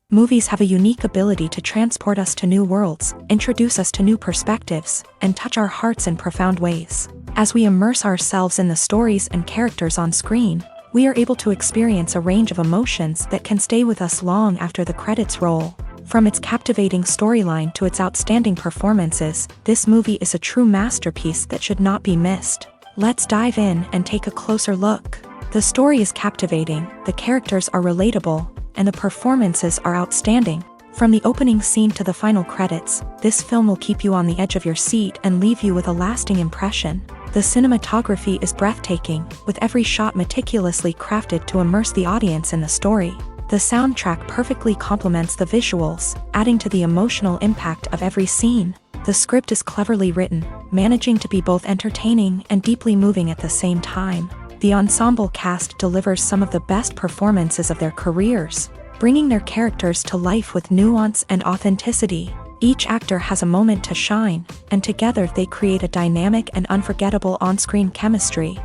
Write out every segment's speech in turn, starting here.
Movies have a unique ability to transport us to new worlds, introduce us to new perspectives, and touch our hearts in profound ways. As we immerse ourselves in the stories and characters on screen, we are able to experience a range of emotions that can stay with us long after the credits roll. From its captivating storyline to its outstanding performances, this movie is a true masterpiece that should not be missed. Let's dive in and take a closer look. The story is captivating, the characters are relatable, and the performances are outstanding. From the opening scene to the final credits, this film will keep you on the edge of your seat and leave you with a lasting impression. The cinematography is breathtaking, with every shot meticulously crafted to immerse the audience in the story. The soundtrack perfectly complements the visuals, adding to the emotional impact of every scene. The script is cleverly written, managing to be both entertaining and deeply moving at the same time. The ensemble cast delivers some of the best performances of their careers, bringing their characters to life with nuance and authenticity. Each actor has a moment to shine, and together they create a dynamic and unforgettable on-screen chemistry.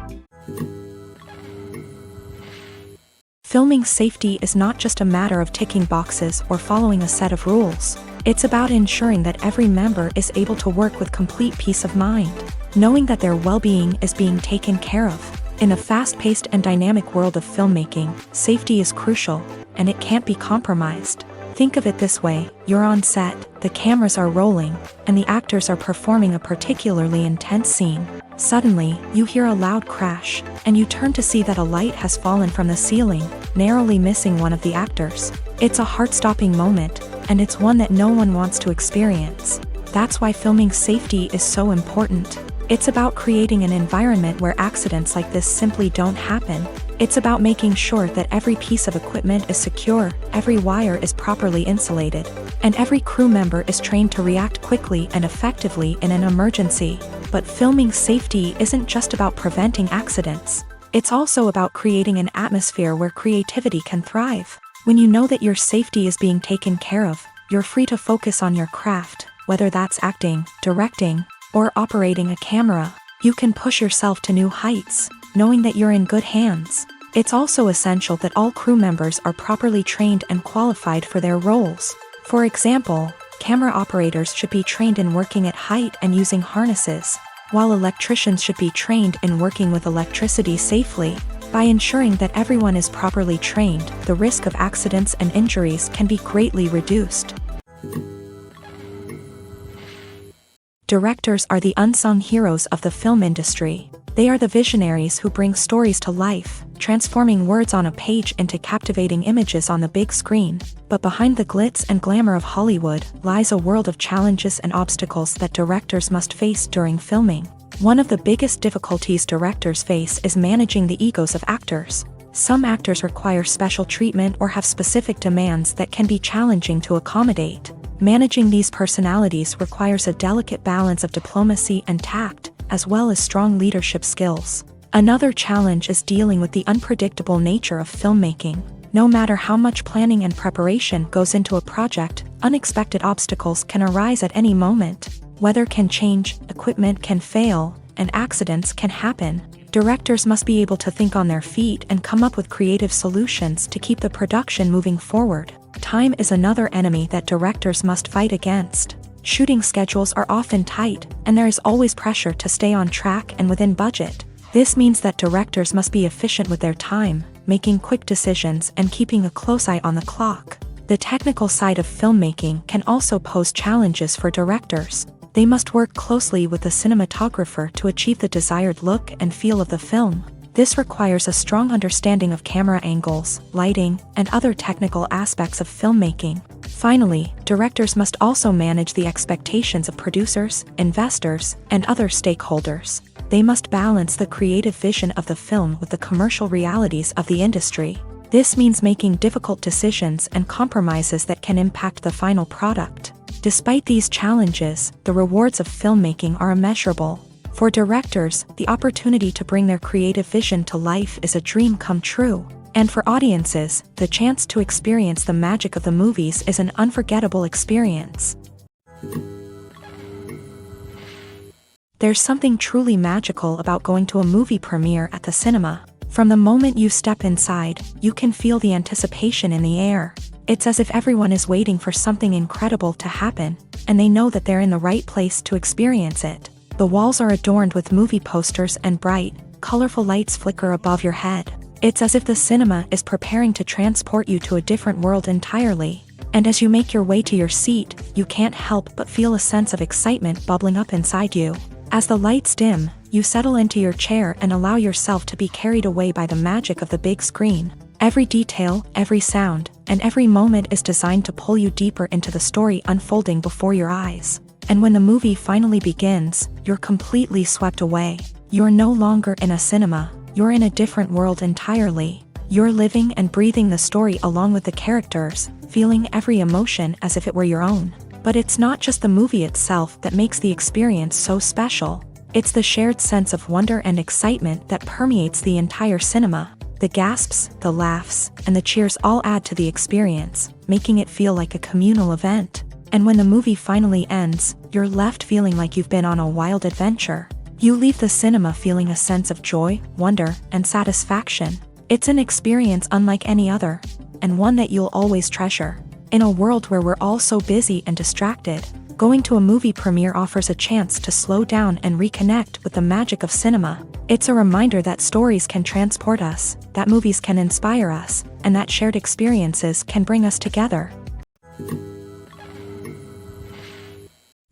Filming safety is not just a matter of ticking boxes or following a set of rules. It's about ensuring that every member is able to work with complete peace of mind, knowing that their well-being is being taken care of. In a fast-paced and dynamic world of filmmaking, safety is crucial, and it can't be compromised. Think of it this way: you're on set, the cameras are rolling, and the actors are performing a particularly intense scene. Suddenly, you hear a loud crash, and you turn to see that a light has fallen from the ceiling, narrowly missing one of the actors. It's a heart-stopping moment, and it's one that no one wants to experience. That's why filming safety is so important. It's about creating an environment where accidents like this simply don't happen. It's about making sure that every piece of equipment is secure, every wire is properly insulated, and every crew member is trained to react quickly and effectively in an emergency. But filming safety isn't just about preventing accidents. It's also about creating an atmosphere where creativity can thrive. When you know that your safety is being taken care of, you're free to focus on your craft, whether that's acting, directing, or operating a camera. You can push yourself to new heights, knowing that you're in good hands. It's also essential that all crew members are properly trained and qualified for their roles. For example, camera operators should be trained in working at height and using harnesses, while electricians should be trained in working with electricity safely. By ensuring that everyone is properly trained, the risk of accidents and injuries can be greatly reduced. Directors are the unsung heroes of the film industry. They are the visionaries who bring stories to life, transforming words on a page into captivating images on the big screen. But behind the glitz and glamour of Hollywood lies a world of challenges and obstacles that directors must face during filming. One of the biggest difficulties directors face is managing the egos of actors. Some actors require special treatment or have specific demands that can be challenging to accommodate. Managing these personalities requires a delicate balance of diplomacy and tact, as well as strong leadership skills. Another challenge is dealing with the unpredictable nature of filmmaking. No matter how much planning and preparation goes into a project, unexpected obstacles can arise at any moment. Weather can change, equipment can fail, and accidents can happen. Directors must be able to think on their feet and come up with creative solutions to keep the production moving forward. Time is another enemy that directors must fight against. Shooting schedules are often tight, and there is always pressure to stay on track and within budget. This means that directors must be efficient with their time, making quick decisions and keeping a close eye on the clock. The technical side of filmmaking can also pose challenges for directors. They must work closely with the cinematographer to achieve the desired look and feel of the film. This requires a strong understanding of camera angles, lighting, and other technical aspects of filmmaking. Finally, directors must also manage the expectations of producers, investors, and other stakeholders. They must balance the creative vision of the film with the commercial realities of the industry. This means making difficult decisions and compromises that can impact the final product. Despite these challenges, the rewards of filmmaking are immeasurable. For directors, the opportunity to bring their creative vision to life is a dream come true. And for audiences, the chance to experience the magic of the movies is an unforgettable experience. There's something truly magical about going to a movie premiere at the cinema. From the moment you step inside, you can feel the anticipation in the air. It's as if everyone is waiting for something incredible to happen, and they know that they're in the right place to experience it. The walls are adorned with movie posters and bright, colorful lights flicker above your head. It's as if the cinema is preparing to transport you to a different world entirely. And as you make your way to your seat, you can't help but feel a sense of excitement bubbling up inside you. As the lights dim, you settle into your chair and allow yourself to be carried away by the magic of the big screen. Every detail, every sound, and every moment is designed to pull you deeper into the story unfolding before your eyes. And when the movie finally begins, you're completely swept away. You're no longer in a cinema, you're in a different world entirely. You're living and breathing the story along with the characters, feeling every emotion as if it were your own. But it's not just the movie itself that makes the experience so special. It's the shared sense of wonder and excitement that permeates the entire cinema. The gasps, the laughs, and the cheers all add to the experience, making it feel like a communal event. And when the movie finally ends, you're left feeling like you've been on a wild adventure. You leave the cinema feeling a sense of joy, wonder, and satisfaction. It's an experience unlike any other, and one that you'll always treasure. In a world where we're all so busy and distracted, going to a movie premiere offers a chance to slow down and reconnect with the magic of cinema. It's a reminder that stories can transport us, that movies can inspire us, and that shared experiences can bring us together.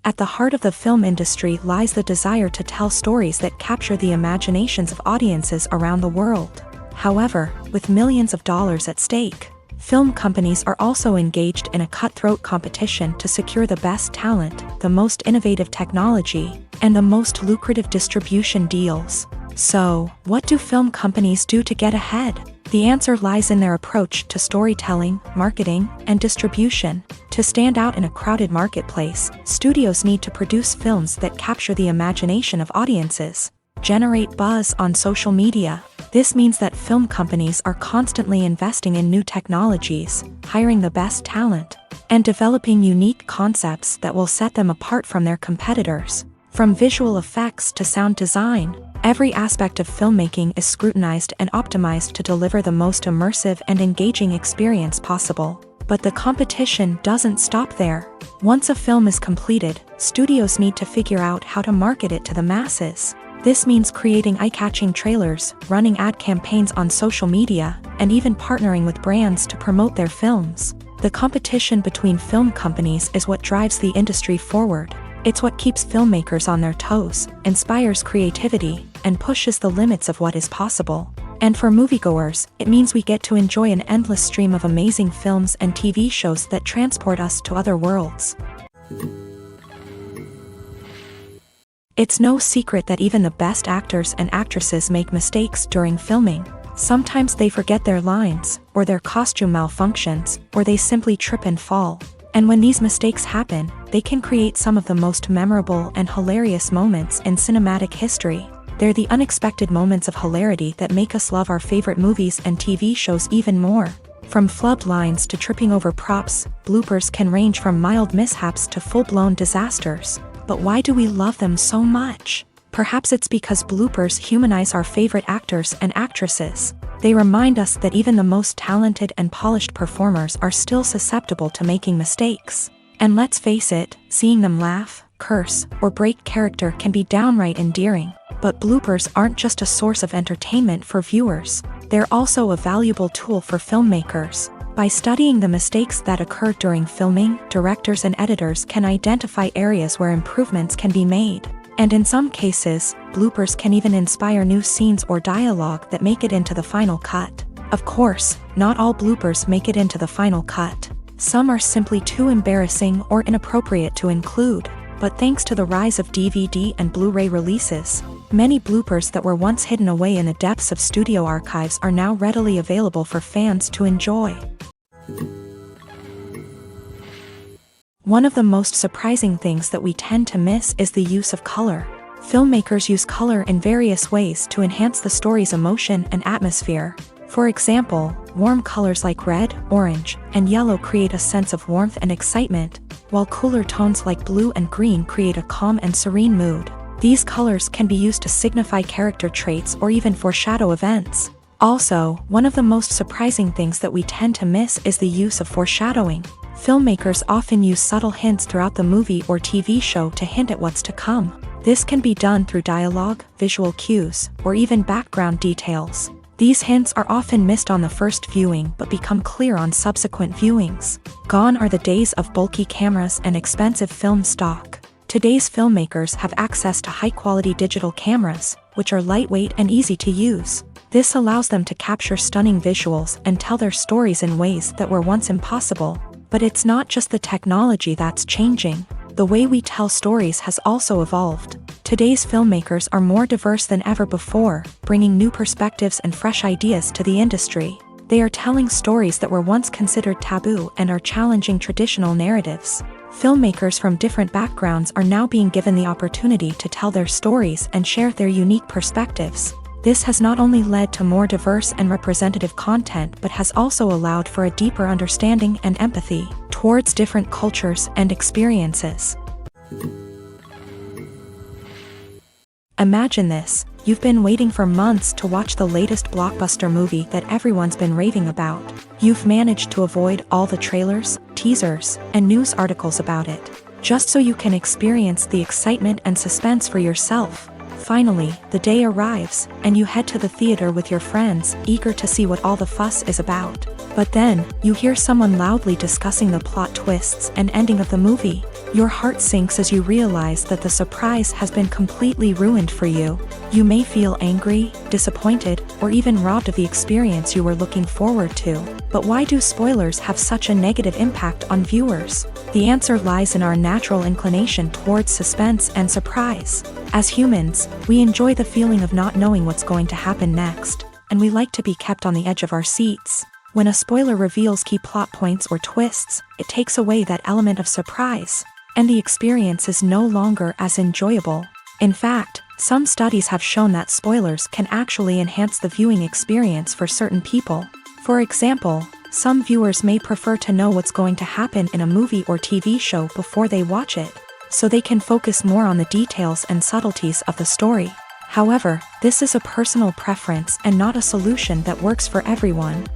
At the heart of the film industry lies the desire to tell stories that capture the imaginations of audiences around the world. However, with millions of dollars at stake, film companies are also engaged in a cutthroat competition to secure the best talent, the most innovative technology, and the most lucrative distribution deals. So, what do film companies do to get ahead? The answer lies in their approach to storytelling, marketing, and distribution. To stand out in a crowded marketplace, studios need to produce films that capture the imagination of audiences, generate buzz on social media. This means that film companies are constantly investing in new technologies, hiring the best talent, and developing unique concepts that will set them apart from their competitors. From visual effects to sound design, every aspect of filmmaking is scrutinized and optimized to deliver the most immersive and engaging experience possible. But the competition doesn't stop there. Once a film is completed, studios need to figure out how to market it to the masses. This means creating eye-catching trailers, running ad campaigns on social media, and even partnering with brands to promote their films. The competition between film companies is what drives the industry forward. It's what keeps filmmakers on their toes, inspires creativity, and pushes the limits of what is possible. And for moviegoers, it means we get to enjoy an endless stream of amazing films and TV shows that transport us to other worlds. It's no secret that even the best actors and actresses make mistakes during filming. Sometimes they forget their lines, or their costume malfunctions, or they simply trip and fall. And when these mistakes happen, they can create some of the most memorable and hilarious moments in cinematic history. They're the unexpected moments of hilarity that make us love our favorite movies and TV shows even more. From flubbed lines to tripping over props, bloopers can range from mild mishaps to full-blown disasters. But why do we love them so much? Perhaps it's because bloopers humanize our favorite actors and actresses. They remind us that even the most talented and polished performers are still susceptible to making mistakes. And let's face it, seeing them laugh, curse, or break character can be downright endearing. But bloopers aren't just a source of entertainment for viewers. They're also a valuable tool for filmmakers. By studying the mistakes that occur during filming, directors and editors can identify areas where improvements can be made. And in some cases, bloopers can even inspire new scenes or dialogue that make it into the final cut. Of course, not all bloopers make it into the final cut. Some are simply too embarrassing or inappropriate to include. But thanks to the rise of DVD and Blu-ray releases, many bloopers that were once hidden away in the depths of studio archives are now readily available for fans to enjoy. One of the most surprising things that we tend to miss is the use of color. Filmmakers use color in various ways to enhance the story's emotion and atmosphere. For example, warm colors like red, orange, and yellow create a sense of warmth and excitement, while cooler tones like blue and green create a calm and serene mood. These colors can be used to signify character traits or even foreshadow events. Also, one of the most surprising things that we tend to miss is the use of foreshadowing. Filmmakers often use subtle hints throughout the movie or TV show to hint at what's to come. This can be done through dialogue, visual cues, or even background details. These hints are often missed on the first viewing but become clear on subsequent viewings. Gone are the days of bulky cameras and expensive film stock. Today's filmmakers have access to high-quality digital cameras, which are lightweight and easy to use. This allows them to capture stunning visuals and tell their stories in ways that were once impossible. But it's not just the technology that's changing. The way we tell stories has also evolved. Today's filmmakers are more diverse than ever before, bringing new perspectives and fresh ideas to the industry. They are telling stories that were once considered taboo and are challenging traditional narratives. Filmmakers from different backgrounds are now being given the opportunity to tell their stories and share their unique perspectives. This has not only led to more diverse and representative content but has also allowed for a deeper understanding and empathy towards different cultures and experiences. Imagine this: you've been waiting for months to watch the latest blockbuster movie that everyone's been raving about. You've managed to avoid all the trailers, teasers, and news articles about it, just so you can experience the excitement and suspense for yourself. Finally, the day arrives, and you head to the theater with your friends, eager to see what all the fuss is about. But then, you hear someone loudly discussing the plot twists and ending of the movie. Your heart sinks as you realize that the surprise has been completely ruined for you. You may feel angry, disappointed, or even robbed of the experience you were looking forward to. But why do spoilers have such a negative impact on viewers? The answer lies in our natural inclination towards suspense and surprise. As humans, we enjoy the feeling of not knowing what's going to happen next, and we like to be kept on the edge of our seats. When a spoiler reveals key plot points or twists, it takes away that element of surprise, and the experience is no longer as enjoyable. In fact, some studies have shown that spoilers can actually enhance the viewing experience for certain people. For example, some viewers may prefer to know what's going to happen in a movie or TV show before they watch it, so they can focus more on the details and subtleties of the story. However, this is a personal preference and not a solution that works for everyone.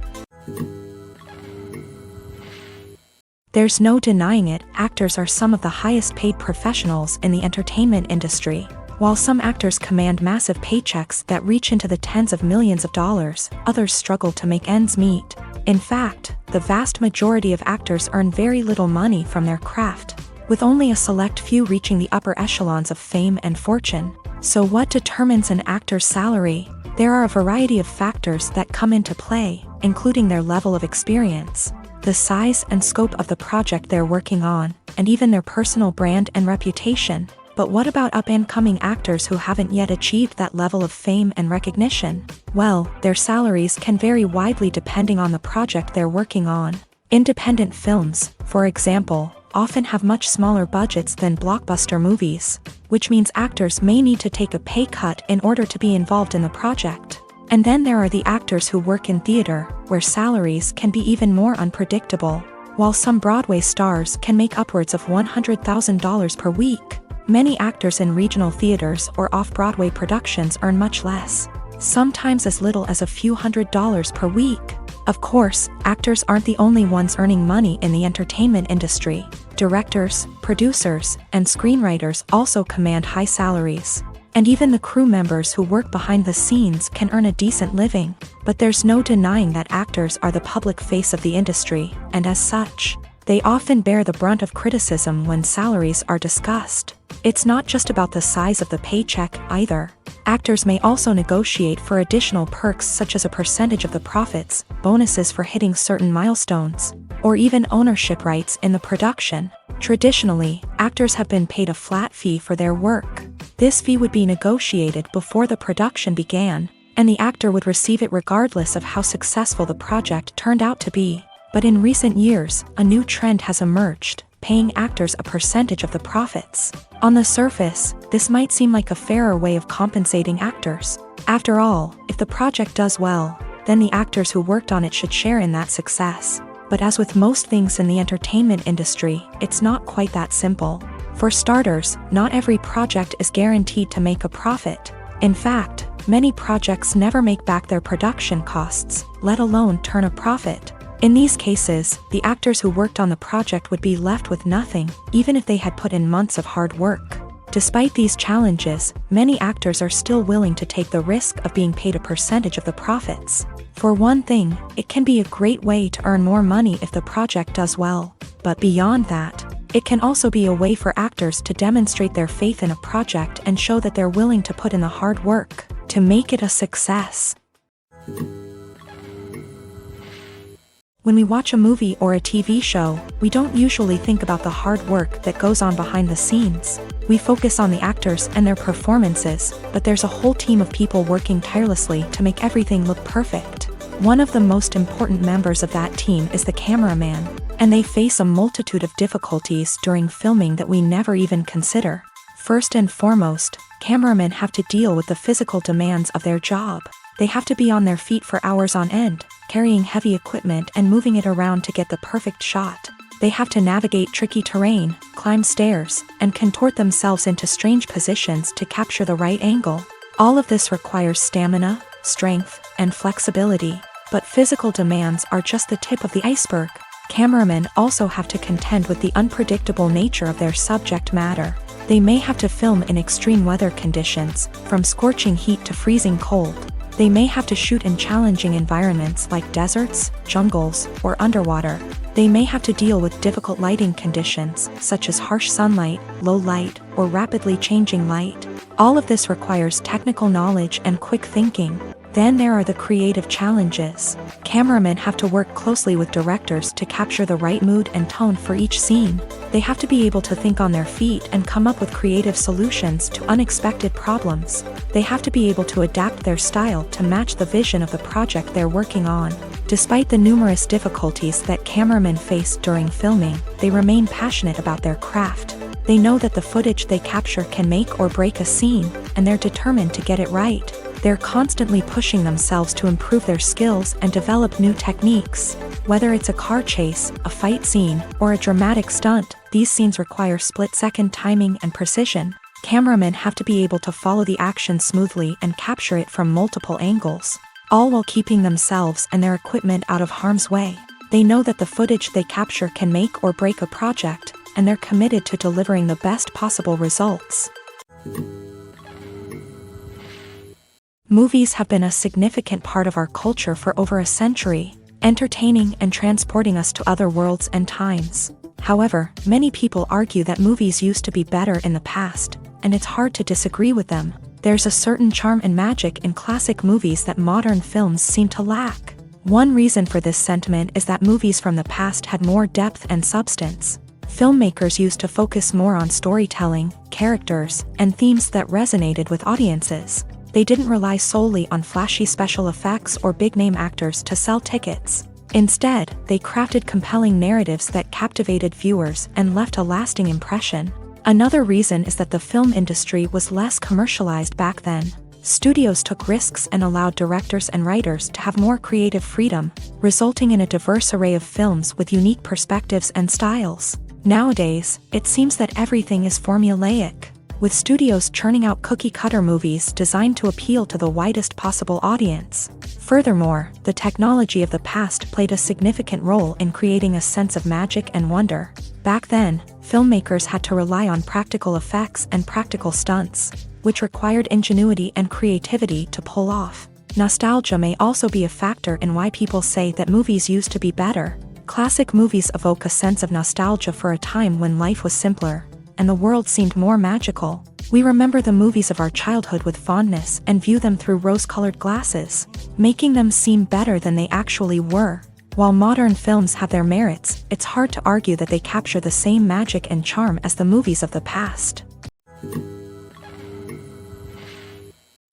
There's no denying it, actors are some of the highest paid professionals in the entertainment industry. While some actors command massive paychecks that reach into the tens of millions of dollars, others struggle to make ends meet. In fact, the vast majority of actors earn very little money from their craft, with only a select few reaching the upper echelons of fame and fortune. So what determines an actor's salary? There are a variety of factors that come into play, including their level of experience, the size and scope of the project they're working on, and even their personal brand and reputation. But what about up-and-coming actors who haven't yet achieved that level of fame and recognition? Well, their salaries can vary widely depending on the project they're working on. Independent films, for example, often have much smaller budgets than blockbuster movies, which means actors may need to take a pay cut in order to be involved in the project. And then there are the actors who work in theater, where salaries can be even more unpredictable. While some Broadway stars can make upwards of $100,000 per week, many actors in regional theaters or off-Broadway productions earn much less, sometimes as little as a few $100s per week. Of course, actors aren't the only ones earning money in the entertainment industry. Directors, producers, and screenwriters also command high salaries. And even the crew members who work behind the scenes can earn a decent living. But there's no denying that actors are the public face of the industry, and as such, they often bear the brunt of criticism when salaries are discussed. It's not just about the size of the paycheck, either. Actors may also negotiate for additional perks such as a percentage of the profits, bonuses for hitting certain milestones, or even ownership rights in the production. Traditionally, actors have been paid a flat fee for their work. This fee would be negotiated before the production began, and the actor would receive it regardless of how successful the project turned out to be. But in recent years, a new trend has emerged, paying actors a percentage of the profits. On the surface, this might seem like a fairer way of compensating actors. After all, if the project does well, then the actors who worked on it should share in that success. But as with most things in the entertainment industry, it's not quite that simple. For starters, not every project is guaranteed to make a profit. In fact, many projects never make back their production costs, let alone turn a profit. In these cases, the actors who worked on the project would be left with nothing, even if they had put in months of hard work. Despite these challenges, many actors are still willing to take the risk of being paid a percentage of the profits. For one thing, it can be a great way to earn more money if the project does well. But beyond that, it can also be a way for actors to demonstrate their faith in a project and show that they're willing to put in the hard work to make it a success. When we watch a movie or a TV show, we don't usually think about the hard work that goes on behind the scenes. We focus on the actors and their performances, but there's a whole team of people working tirelessly to make everything look perfect. One of the most important members of that team is the cameraman, and they face a multitude of difficulties during filming that we never even consider. First and foremost, cameramen have to deal with the physical demands of their job. They have to be on their feet for hours on end, carrying heavy equipment and moving it around to get the perfect shot. They have to navigate tricky terrain, climb stairs, and contort themselves into strange positions to capture the right angle. All of this requires stamina, strength, and flexibility. But physical demands are just the tip of the iceberg. Cameramen also have to contend with the unpredictable nature of their subject matter. They may have to film in extreme weather conditions, from scorching heat to freezing cold. They may have to shoot in challenging environments like deserts, jungles, or underwater. They may have to deal with difficult lighting conditions, such as harsh sunlight, low light, or rapidly changing light. All of this requires technical knowledge and quick thinking. Then there are the creative challenges. Cameramen have to work closely with directors to capture the right mood and tone for each scene. They have to be able to think on their feet and come up with creative solutions to unexpected problems. They have to be able to adapt their style to match the vision of the project they're working on. Despite the numerous difficulties that cameramen face during filming, they remain passionate about their craft. They know that the footage they capture can make or break a scene, and they're determined to get it right. They're constantly pushing themselves to improve their skills and develop new techniques. Whether it's a car chase, a fight scene, or a dramatic stunt, these scenes require split-second timing and precision. Cameramen have to be able to follow the action smoothly and capture it from multiple angles, all while keeping themselves and their equipment out of harm's way. They know that the footage they capture can make or break a project, and they're committed to delivering the best possible results. Movies have been a significant part of our culture for over a century, entertaining and transporting us to other worlds and times. However, many people argue that movies used to be better in the past, and it's hard to disagree with them. There's a certain charm and magic in classic movies that modern films seem to lack. One reason for this sentiment is that movies from the past had more depth and substance. Filmmakers used to focus more on storytelling, characters, and themes that resonated with audiences. They didn't rely solely on flashy special effects or big-name actors to sell tickets. Instead, they crafted compelling narratives that captivated viewers and left a lasting impression. Another reason is that the film industry was less commercialized back then. Studios took risks and allowed directors and writers to have more creative freedom, resulting in a diverse array of films with unique perspectives and styles. Nowadays, it seems that everything is formulaic, with studios churning out cookie-cutter movies designed to appeal to the widest possible audience. Furthermore, the technology of the past played a significant role in creating a sense of magic and wonder. Back then, filmmakers had to rely on practical effects and practical stunts, which required ingenuity and creativity to pull off. Nostalgia may also be a factor in why people say that movies used to be better. Classic movies evoke a sense of nostalgia for a time when life was simpler, and the world seemed more magical. We remember the movies of our childhood with fondness and view them through rose-colored glasses, making them seem better than they actually were. While modern films have their merits, it's hard to argue that they capture the same magic and charm as the movies of the past.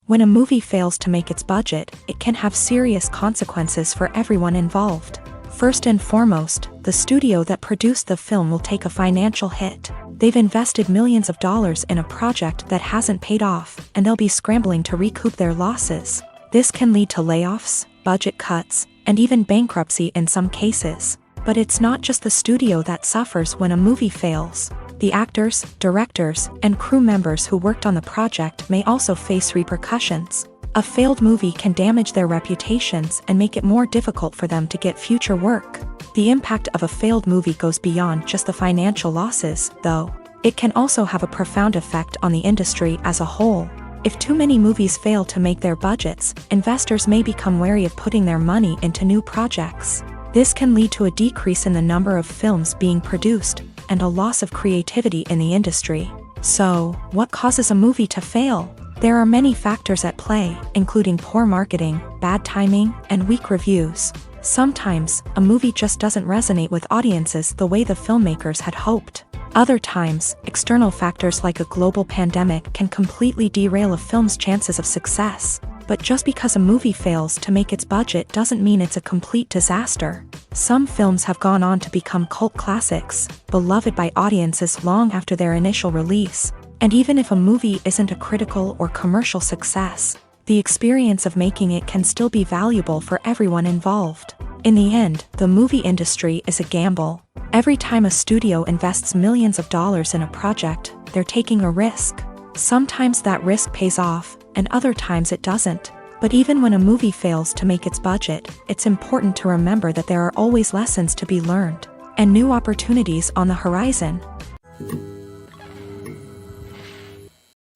When a movie fails to make its budget, it can have serious consequences for everyone involved. First and foremost, the studio that produced the film will take a financial hit. They've invested millions of dollars in a project that hasn't paid off, and they'll be scrambling to recoup their losses. This can lead to layoffs, budget cuts, and even bankruptcy in some cases. But it's not just the studio that suffers when a movie fails. The actors, directors, and crew members who worked on the project may also face repercussions. A failed movie can damage their reputations and make it more difficult for them to get future work. The impact of a failed movie goes beyond just the financial losses, though. It can also have a profound effect on the industry as a whole. If too many movies fail to make their budgets, investors may become wary of putting their money into new projects. This can lead to a decrease in the number of films being produced, and a loss of creativity in the industry. So, what causes a movie to fail? There are many factors at play, including poor marketing, bad timing, and weak reviews. Sometimes, a movie just doesn't resonate with audiences the way the filmmakers had hoped. Other times, external factors like a global pandemic can completely derail a film's chances of success. But just because a movie fails to make its budget doesn't mean it's a complete disaster. Some films have gone on to become cult classics, beloved by audiences long after their initial release. And even if a movie isn't a critical or commercial success, the experience of making it can still be valuable for everyone involved. In the end, the movie industry is a gamble. Every time a studio invests millions of dollars in a project, they're taking a risk. Sometimes that risk pays off, and other times it doesn't. But even when a movie fails to make its budget, it's important to remember that there are always lessons to be learned, and new opportunities on the horizon.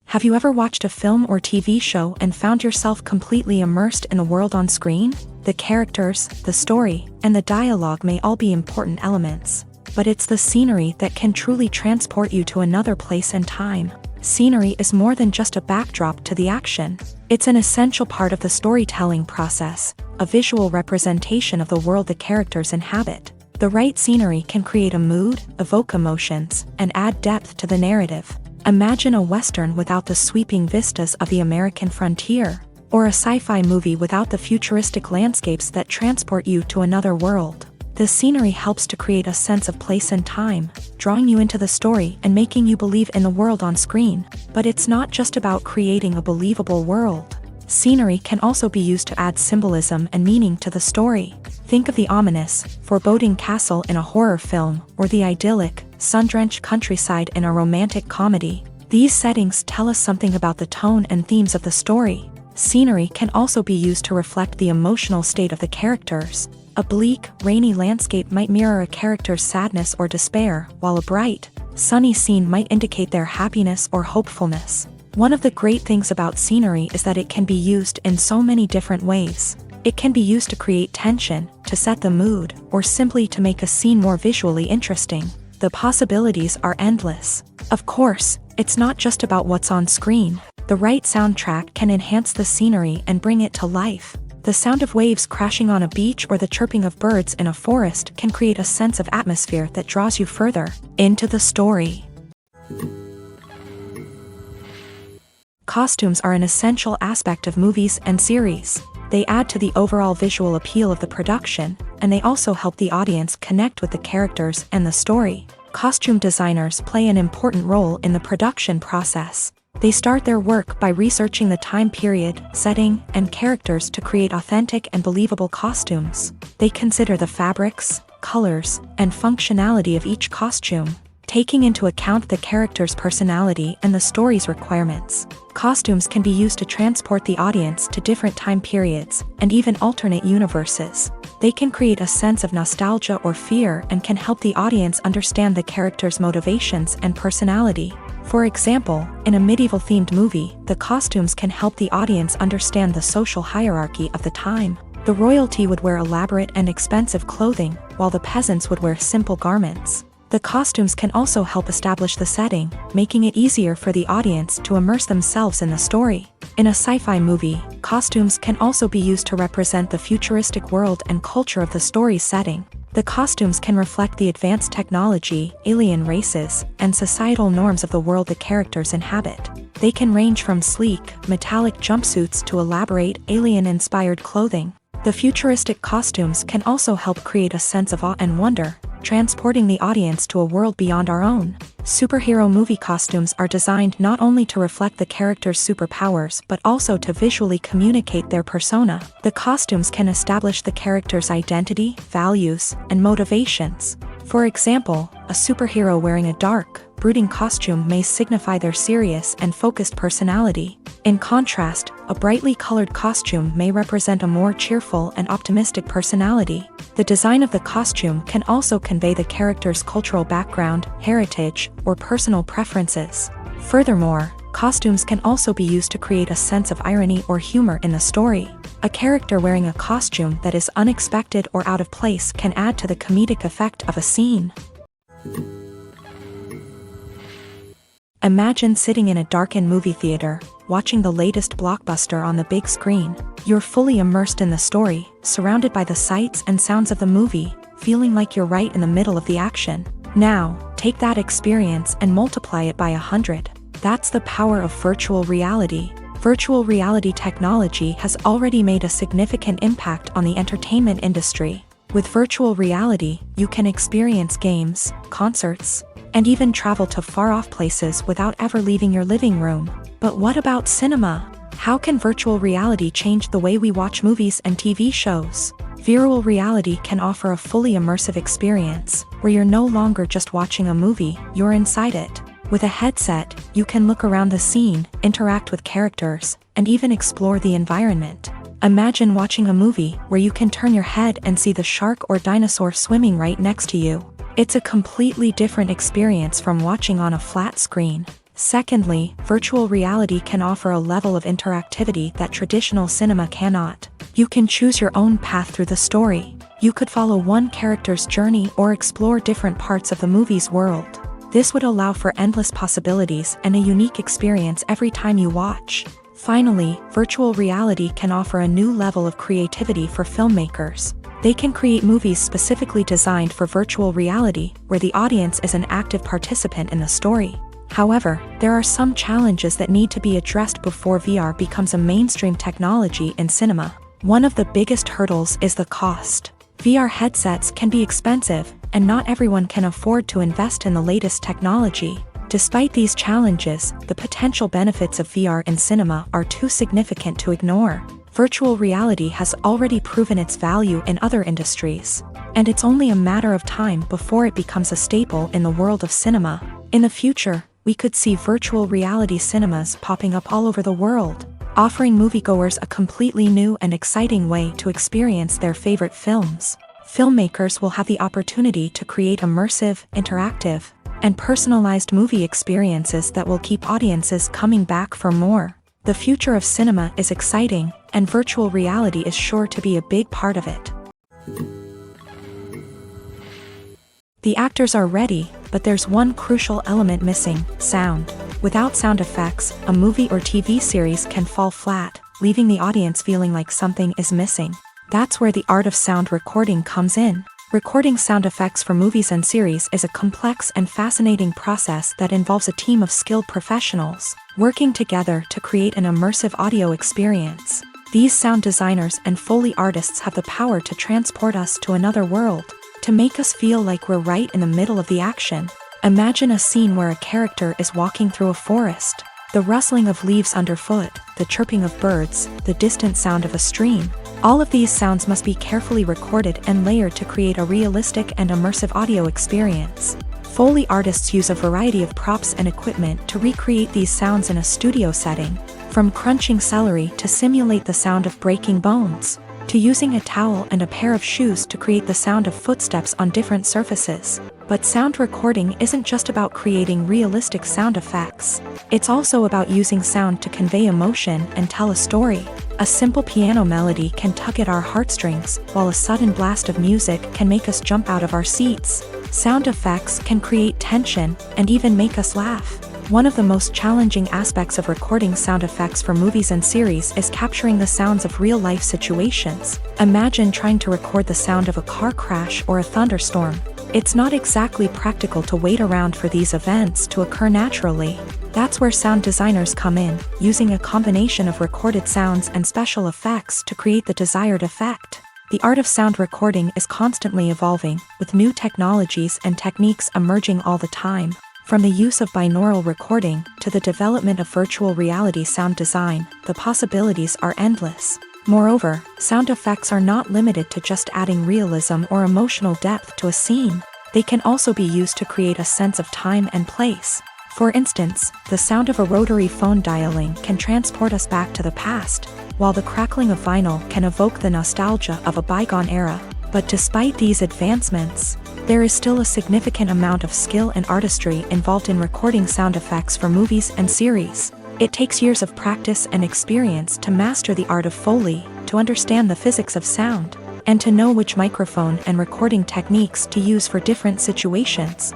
Have you ever watched a film or TV show and found yourself completely immersed in the world on screen? The characters, the story, and the dialogue may all be important elements, but it's the scenery that can truly transport you to another place and time. Scenery is more than just a backdrop to the action. It's an essential part of the storytelling process, a visual representation of the world the characters inhabit. The right scenery can create a mood, evoke emotions, and add depth to the narrative. Imagine a Western without the sweeping vistas of the American frontier, or a sci-fi movie without the futuristic landscapes that transport you to another world. The scenery helps to create a sense of place and time, drawing you into the story and making you believe in the world on screen. But it's not just about creating a believable world. Scenery can also be used to add symbolism and meaning to the story. Think of the ominous, foreboding castle in a horror film, or the idyllic, sun-drenched countryside in a romantic comedy. These settings tell us something about the tone and themes of the story. Scenery can also be used to reflect the emotional state of the characters. A bleak, rainy landscape might mirror a character's sadness or despair, while a bright, sunny scene might indicate their happiness or hopefulness. One of the great things about scenery is that it can be used in so many different ways. It can be used to create tension, to set the mood, or simply to make a scene more visually interesting. The possibilities are endless. Of course, it's not just about what's on screen. The right soundtrack can enhance the scenery and bring it to life. The sound of waves crashing on a beach or the chirping of birds in a forest can create a sense of atmosphere that draws you further into the story. Costumes are an essential aspect of movies and series. They add to the overall visual appeal of the production, and they also help the audience connect with the characters and the story. Costume designers play an important role in the production process. They start their work by researching the time period, setting, and characters to create authentic and believable costumes. They consider the fabrics, colors, and functionality of each costume. taking into account the character's personality and the story's requirements. Costumes can be used to transport the audience to different time periods and even alternate universes. They can create a sense of nostalgia or fear and can help the audience understand the character's motivations and personality. For example, in a medieval-themed movie, the costumes can help the audience understand the social hierarchy of the time. The royalty would wear elaborate and expensive clothing, while the peasants would wear simple garments. The costumes can also help establish the setting, making it easier for the audience to immerse themselves in the story. In a sci-fi movie, costumes can also be used to represent the futuristic world and culture of the story's setting. The costumes can reflect the advanced technology, alien races, and societal norms of the world the characters inhabit. They can range from sleek, metallic jumpsuits to elaborate, alien-inspired clothing. The futuristic costumes can also help create a sense of awe and wonder, transporting the audience to a world beyond our own. Superhero movie costumes are designed not only to reflect the character's superpowers but also to visually communicate their persona. The costumes can establish the character's identity, values, and motivations. For example, a superhero wearing a dark, brooding costume may signify their serious and focused personality. In contrast, a brightly colored costume may represent a more cheerful and optimistic personality. The design of the costume can also convey the character's cultural background, heritage, or personal preferences. Furthermore, costumes can also be used to create a sense of irony or humor in the story. A character wearing a costume that is unexpected or out of place can add to the comedic effect of a scene. Imagine sitting in a darkened movie theater, watching the latest blockbuster on the big screen. You're fully immersed in the story, surrounded by the sights and sounds of the movie, feeling like you're right in the middle of the action. Now, take that experience and multiply it by 100. That's the power of virtual reality. Virtual reality technology has already made a significant impact on the entertainment industry. With virtual reality, you can experience games, concerts, and even travel to far-off places without ever leaving your living room. But what about cinema? How can virtual reality change the way we watch movies and TV shows? Virtual reality can offer a fully immersive experience, where you're no longer just watching a movie, you're inside it. With a headset, you can look around the scene, interact with characters, and even explore the environment. Imagine watching a movie where you can turn your head and see the shark or dinosaur swimming right next to you. It's a completely different experience from watching on a flat screen. Secondly, virtual reality can offer a level of interactivity that traditional cinema cannot. You can choose your own path through the story. You could follow one character's journey or explore different parts of the movie's world. This would allow for endless possibilities and a unique experience every time you watch. Finally, virtual reality can offer a new level of creativity for filmmakers. They can create movies specifically designed for virtual reality, where the audience is an active participant in the story. However, there are some challenges that need to be addressed before VR becomes a mainstream technology in cinema. One of the biggest hurdles is the cost. VR headsets can be expensive, and not everyone can afford to invest in the latest technology. Despite these challenges, the potential benefits of VR in cinema are too significant to ignore. Virtual reality has already proven its value in other industries, and it's only a matter of time before it becomes a staple in the world of cinema. In the future, we could see virtual reality cinemas popping up all over the world, offering moviegoers a completely new and exciting way to experience their favorite films. Filmmakers will have the opportunity to create immersive, interactive, and personalized movie experiences that will keep audiences coming back for more. The future of cinema is exciting, and virtual reality is sure to be a big part of it. The actors are ready, but there's one crucial element missing: sound. Without sound effects, a movie or TV series can fall flat, leaving the audience feeling like something is missing. That's where the art of sound recording comes in. Recording sound effects for movies and series is a complex and fascinating process that involves a team of skilled professionals working together to create an immersive audio experience. These sound designers and Foley artists have the power to transport us to another world, to make us feel like we're right in the middle of the action. Imagine a scene where a character is walking through a forest. The rustling of leaves underfoot, the chirping of birds, the distant sound of a stream. All of these sounds must be carefully recorded and layered to create a realistic and immersive audio experience. Foley artists use a variety of props and equipment to recreate these sounds in a studio setting, from crunching celery to simulate the sound of breaking bones, to using a towel and a pair of shoes to create the sound of footsteps on different surfaces. But sound recording isn't just about creating realistic sound effects. It's also about using sound to convey emotion and tell a story. A simple piano melody can tug at our heartstrings, while a sudden blast of music can make us jump out of our seats. Sound effects can create tension and even make us laugh. One of the most challenging aspects of recording sound effects for movies and series is capturing the sounds of real-life situations. Imagine trying to record the sound of a car crash or a thunderstorm. It's not exactly practical to wait around for these events to occur naturally. That's where sound designers come in, using a combination of recorded sounds and special effects to create the desired effect. The art of sound recording is constantly evolving, with new technologies and techniques emerging all the time. From the use of binaural recording to the development of virtual reality sound design, the possibilities are endless. Moreover, sound effects are not limited to just adding realism or emotional depth to a scene. They can also be used to create a sense of time and place. For instance, the sound of a rotary phone dialing can transport us back to the past, while the crackling of vinyl can evoke the nostalgia of a bygone era. But despite these advancements, there is still a significant amount of skill and artistry involved in recording sound effects for movies and series. It takes years of practice and experience to master the art of Foley, to understand the physics of sound, and to know which microphone and recording techniques to use for different situations.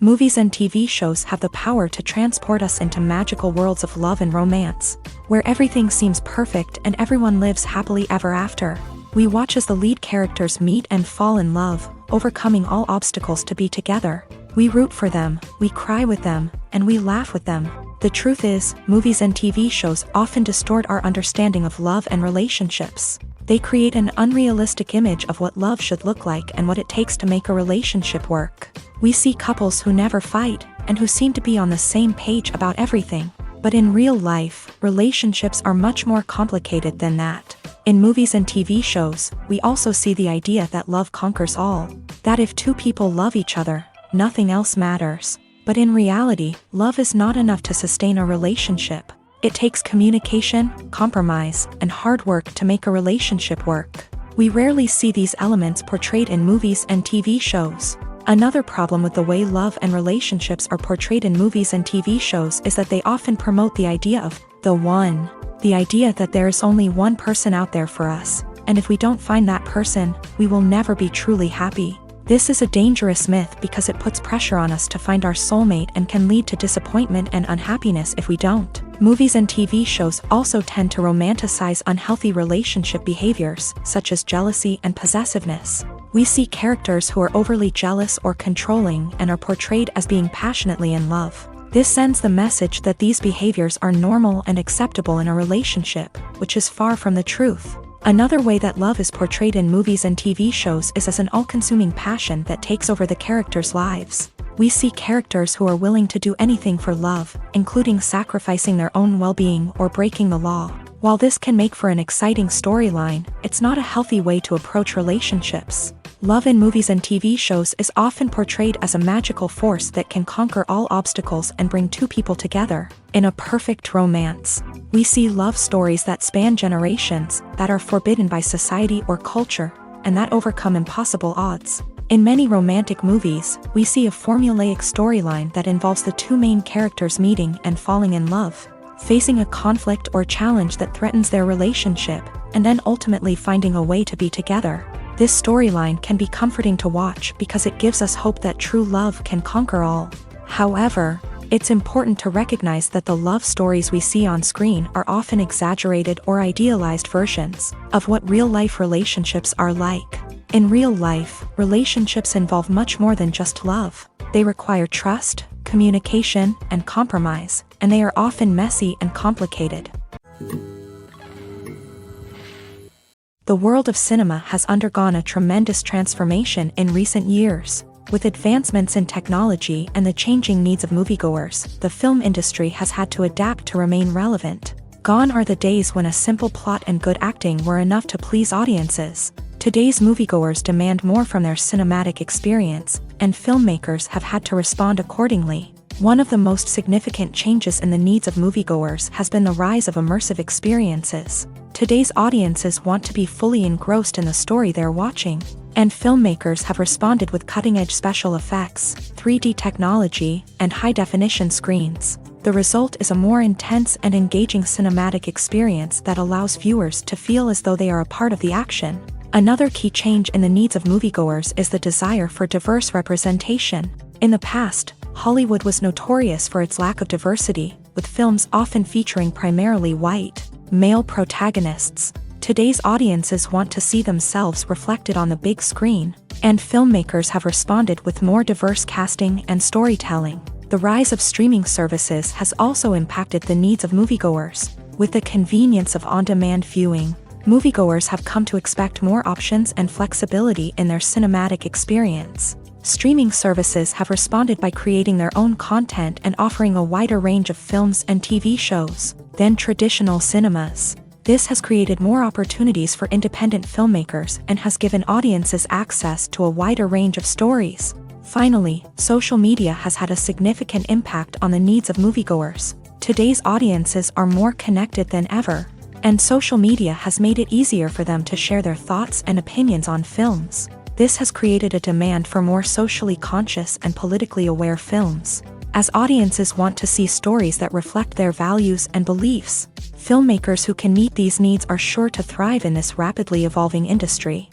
Movies and TV shows have the power to transport us into magical worlds of love and romance, where everything seems perfect and everyone lives happily ever after. We watch as the lead characters meet and fall in love, overcoming all obstacles to be together. We root for them, we cry with them, and we laugh with them. The truth is, movies and TV shows often distort our understanding of love and relationships. They create an unrealistic image of what love should look like and what it takes to make a relationship work. We see couples who never fight, and who seem to be on the same page about everything. But in real life, relationships are much more complicated than that. In movies and TV shows, we also see the idea that love conquers all. That if two people love each other, nothing else matters. But in reality, love is not enough to sustain a relationship. It takes communication, compromise, and hard work to make a relationship work. We rarely see these elements portrayed in movies and TV shows. Another problem with the way love and relationships are portrayed in movies and TV shows is that they often promote the idea of the one. The idea that there is only one person out there for us, and if we don't find that person, we will never be truly happy. This is a dangerous myth because it puts pressure on us to find our soulmate and can lead to disappointment and unhappiness if we don't. Movies and TV shows also tend to romanticize unhealthy relationship behaviors, such as jealousy and possessiveness. We see characters who are overly jealous or controlling and are portrayed as being passionately in love. This sends the message that these behaviors are normal and acceptable in a relationship, which is far from the truth. Another way that love is portrayed in movies and TV shows is as an all-consuming passion that takes over the characters' lives. We see characters who are willing to do anything for love, including sacrificing their own well-being or breaking the law. While this can make for an exciting storyline, it's not a healthy way to approach relationships. Love in movies and TV shows is often portrayed as a magical force that can conquer all obstacles and bring two people together. In a perfect romance, we see love stories that span generations, that are forbidden by society or culture, and that overcome impossible odds. In many romantic movies, we see a formulaic storyline that involves the two main characters meeting and falling in love, facing a conflict or challenge that threatens their relationship, and then ultimately finding a way to be together. This storyline can be comforting to watch because it gives us hope that true love can conquer all. However, it's important to recognize that the love stories we see on screen are often exaggerated or idealized versions of what real-life relationships are like. In real life, relationships involve much more than just love. They require trust, communication, and compromise, and they are often messy and complicated. The world of cinema has undergone a tremendous transformation in recent years. With advancements in technology and the changing needs of moviegoers, the film industry has had to adapt to remain relevant. Gone are the days when a simple plot and good acting were enough to please audiences. Today's moviegoers demand more from their cinematic experience, and filmmakers have had to respond accordingly. One of the most significant changes in the needs of moviegoers has been the rise of immersive experiences. Today's audiences want to be fully engrossed in the story they're watching, and filmmakers have responded with cutting-edge special effects, 3D technology, and high-definition screens. The result is a more intense and engaging cinematic experience that allows viewers to feel as though they are a part of the action. Another key change in the needs of moviegoers is the desire for diverse representation. In the past, Hollywood was notorious for its lack of diversity, with films often featuring primarily white, male protagonists. Today's audiences want to see themselves reflected on the big screen, and filmmakers have responded with more diverse casting and storytelling. The rise of streaming services has also impacted the needs of moviegoers. With the convenience of on-demand viewing, moviegoers have come to expect more options and flexibility in their cinematic experience. Streaming services have responded by creating their own content and offering a wider range of films and TV shows than traditional cinemas. This has created more opportunities for independent filmmakers and has given audiences access to a wider range of stories. Finally, social media has had a significant impact on the needs of moviegoers. Today's audiences are more connected than ever, and social media has made it easier for them to share their thoughts and opinions on films. This has created a demand for more socially conscious and politically aware films. As audiences want to see stories that reflect their values and beliefs, filmmakers who can meet these needs are sure to thrive in this rapidly evolving industry.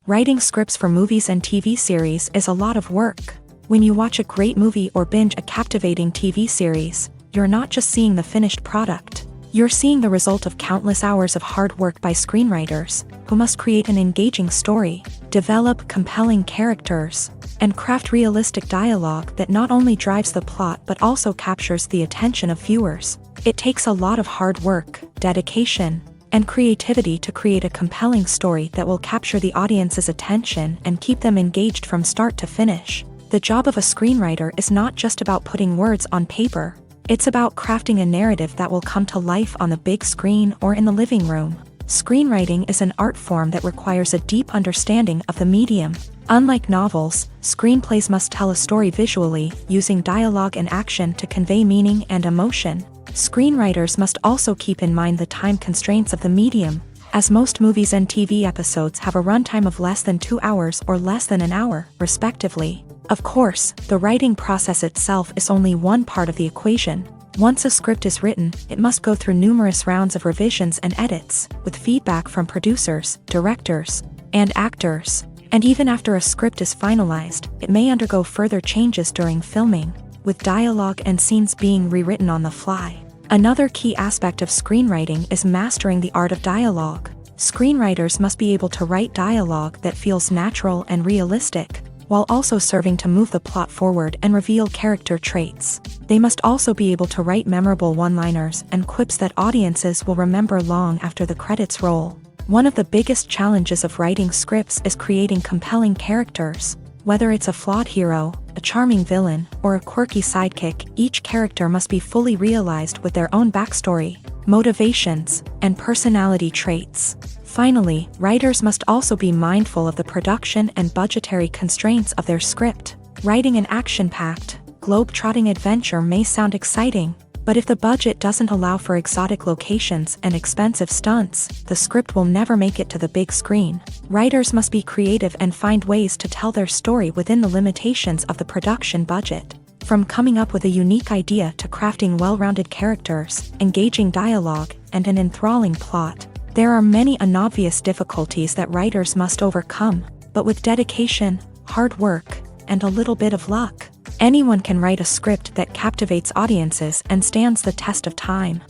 Writing scripts for movies and TV series is a lot of work. When you watch a great movie or binge a captivating TV series, you're not just seeing the finished product. You're seeing the result of countless hours of hard work by screenwriters, who must create an engaging story, develop compelling characters, and craft realistic dialogue that not only drives the plot but also captures the attention of viewers. It takes a lot of hard work, dedication, and creativity to create a compelling story that will capture the audience's attention and keep them engaged from start to finish. The job of a screenwriter is not just about putting words on paper. It's about crafting a narrative that will come to life on the big screen or in the living room. Screenwriting is an art form that requires a deep understanding of the medium. Unlike novels, screenplays must tell a story visually, using dialogue and action to convey meaning and emotion. Screenwriters must also keep in mind the time constraints of the medium, as most movies and TV episodes have a runtime of less than 2 hours or less than an hour, respectively. Of course, the writing process itself is only one part of the equation. Once a script is written, it must go through numerous rounds of revisions and edits, with feedback from producers, directors, and actors. And even after a script is finalized, it may undergo further changes during filming, with dialogue and scenes being rewritten on the fly. Another key aspect of screenwriting is mastering the art of dialogue. Screenwriters must be able to write dialogue that feels natural and realistic, while also serving to move the plot forward and reveal character traits. They must also be able to write memorable one-liners and quips that audiences will remember long after the credits roll. One of the biggest challenges of writing scripts is creating compelling characters. Whether it's a flawed hero, a charming villain, or a quirky sidekick, each character must be fully realized with their own backstory, motivations, and personality traits. Finally, writers must also be mindful of the production and budgetary constraints of their script. Writing an action-packed, globe-trotting adventure may sound exciting, but if the budget doesn't allow for exotic locations and expensive stunts, the script will never make it to the big screen. Writers must be creative and find ways to tell their story within the limitations of the production budget. From coming up with a unique idea to crafting well-rounded characters, engaging dialogue, and an enthralling plot, there are many unobvious difficulties that writers must overcome, but with dedication, hard work, and a little bit of luck, anyone can write a script that captivates audiences and stands the test of time.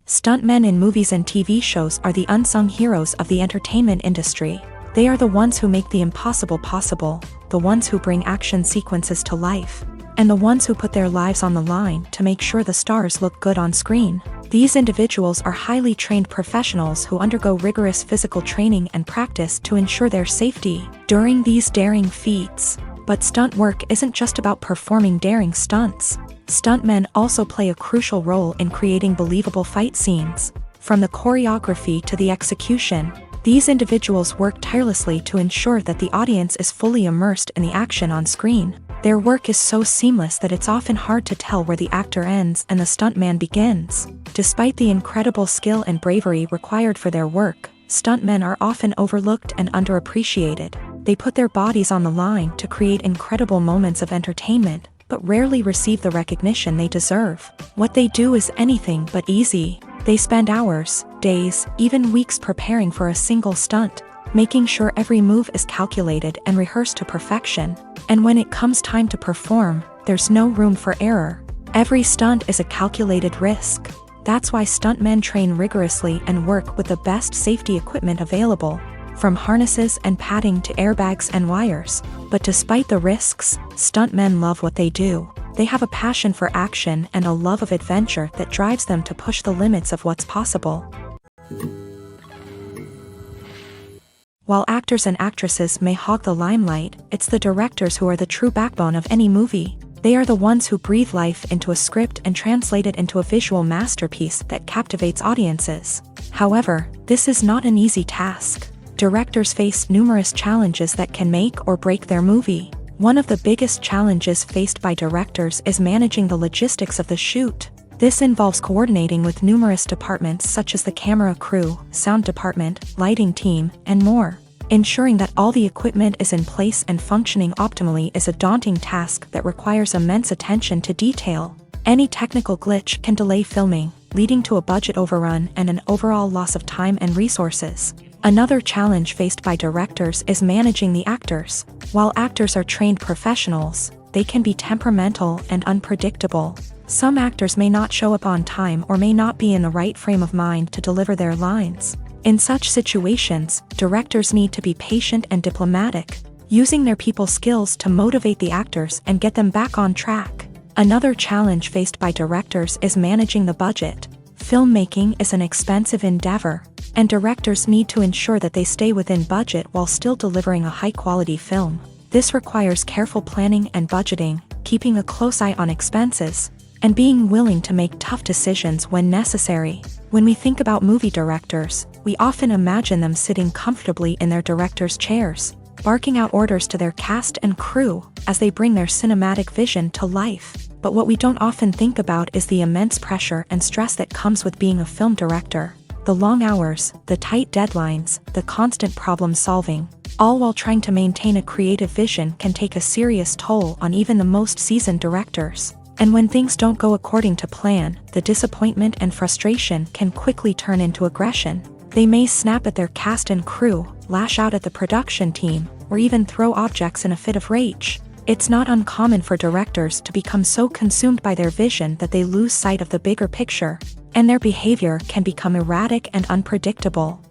Stuntmen in movies and TV shows are the unsung heroes of the entertainment industry. They are the ones who make the impossible possible, the ones who bring action sequences to life, and the ones who put their lives on the line to make sure the stars look good on screen. These individuals are highly trained professionals who undergo rigorous physical training and practice to ensure their safety. During these daring feats, But stunt work isn't just about performing daring stunts. Stuntmen also play a crucial role in creating believable fight scenes. From the choreography to the execution, these individuals work tirelessly to ensure that the audience is fully immersed in the action on screen. Their work is so seamless that it's often hard to tell where the actor ends and the stuntman begins. Despite the incredible skill and bravery required for their work, stuntmen are often overlooked and underappreciated. They put their bodies on the line to create incredible moments of entertainment, but rarely receive the recognition they deserve. What they do is anything but easy. They spend hours, days, even weeks preparing for a single stunt, making sure every move is calculated and rehearsed to perfection. And when it comes time to perform, there's no room for error. Every stunt is a calculated risk. That's why stuntmen train rigorously and work with the best safety equipment available, from harnesses and padding to airbags and wires. But despite the risks, stuntmen love what they do. They have a passion for action and a love of adventure that drives them to push the limits of what's possible. While actors and actresses may hog the limelight, it's the directors who are the true backbone of any movie. They are the ones who breathe life into a script and translate it into a visual masterpiece that captivates audiences. However, this is not an easy task. Directors face numerous challenges that can make or break their movie. One of the biggest challenges faced by directors is managing the logistics of the shoot. This involves coordinating with numerous departments such as the camera crew, sound department, lighting team, and more. Ensuring that all the equipment is in place and functioning optimally is a daunting task that requires immense attention to detail. Any technical glitch can delay filming, leading to a budget overrun and an overall loss of time and resources. Another challenge faced by directors is managing the actors. While actors are trained professionals, they can be temperamental and unpredictable. Some actors may not show up on time or may not be in the right frame of mind to deliver their lines. In such situations, directors need to be patient and diplomatic, using their people skills to motivate the actors and get them back on track. Another challenge faced by directors is managing the budget. Filmmaking is an expensive endeavor, and directors need to ensure that they stay within budget while still delivering a high-quality film. This requires careful planning and budgeting, keeping a close eye on expenses, and being willing to make tough decisions when necessary. When we think about movie directors, we often imagine them sitting comfortably in their director's chairs, barking out orders to their cast and crew as they bring their cinematic vision to life. But what we don't often think about is the immense pressure and stress that comes with being a film director. The long hours, the tight deadlines, the constant problem solving, all while trying to maintain a creative vision can take a serious toll on even the most seasoned directors. And when things don't go according to plan, the disappointment and frustration can quickly turn into aggression. They may snap at their cast and crew, lash out at the production team, or even throw objects in a fit of rage. It's not uncommon for directors to become so consumed by their vision that they lose sight of the bigger picture, and their behavior can become erratic and unpredictable.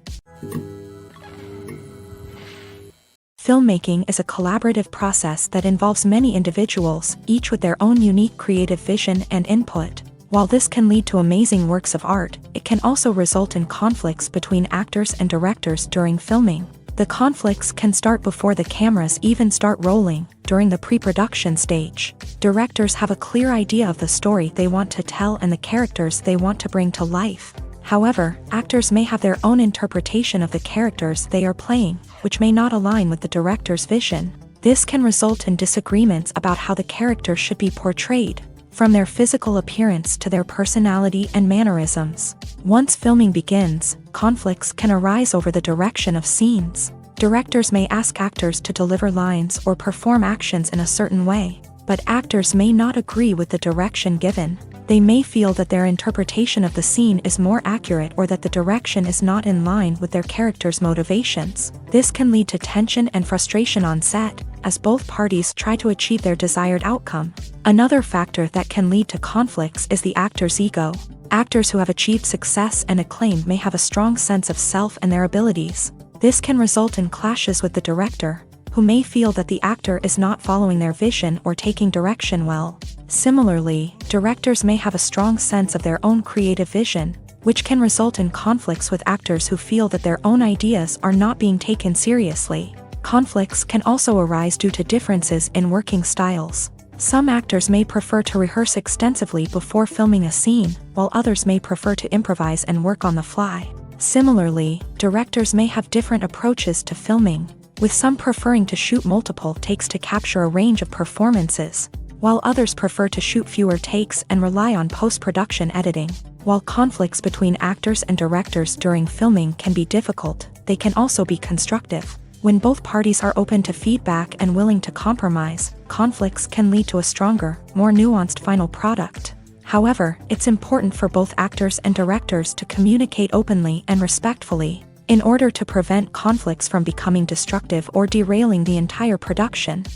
Filmmaking is a collaborative process that involves many individuals, each with their own unique creative vision and input. While this can lead to amazing works of art, it can also result in conflicts between actors and directors during filming. The conflicts can start before the cameras even start rolling, during the pre-production stage. Directors have a clear idea of the story they want to tell and the characters they want to bring to life. However, actors may have their own interpretation of the characters they are playing, which may not align with the director's vision. This can result in disagreements about how the character should be portrayed, from their physical appearance to their personality and mannerisms. Once filming begins, conflicts can arise over the direction of scenes. Directors may ask actors to deliver lines or perform actions in a certain way, but actors may not agree with the direction given. They may feel that their interpretation of the scene is more accurate or that the direction is not in line with their character's motivations. This can lead to tension and frustration on set, as both parties try to achieve their desired outcome. Another factor that can lead to conflicts is the actor's ego. Actors who have achieved success and acclaim may have a strong sense of self and their abilities. This can result in clashes with the director, who may feel that the actor is not following their vision or taking direction well. Similarly, directors may have a strong sense of their own creative vision, which can result in conflicts with actors who feel that their own ideas are not being taken seriously. Conflicts can also arise due to differences in working styles. Some actors may prefer to rehearse extensively before filming a scene, while others may prefer to improvise and work on the fly. Similarly, directors may have different approaches to filming, with some preferring to shoot multiple takes to capture a range of performances, while others prefer to shoot fewer takes and rely on post-production editing. While conflicts between actors and directors during filming can be difficult, they can also be constructive. When both parties are open to feedback and willing to compromise, conflicts can lead to a stronger, more nuanced final product. However, it's important for both actors and directors to communicate openly and respectfully, in order to prevent conflicts from becoming destructive or derailing the entire production.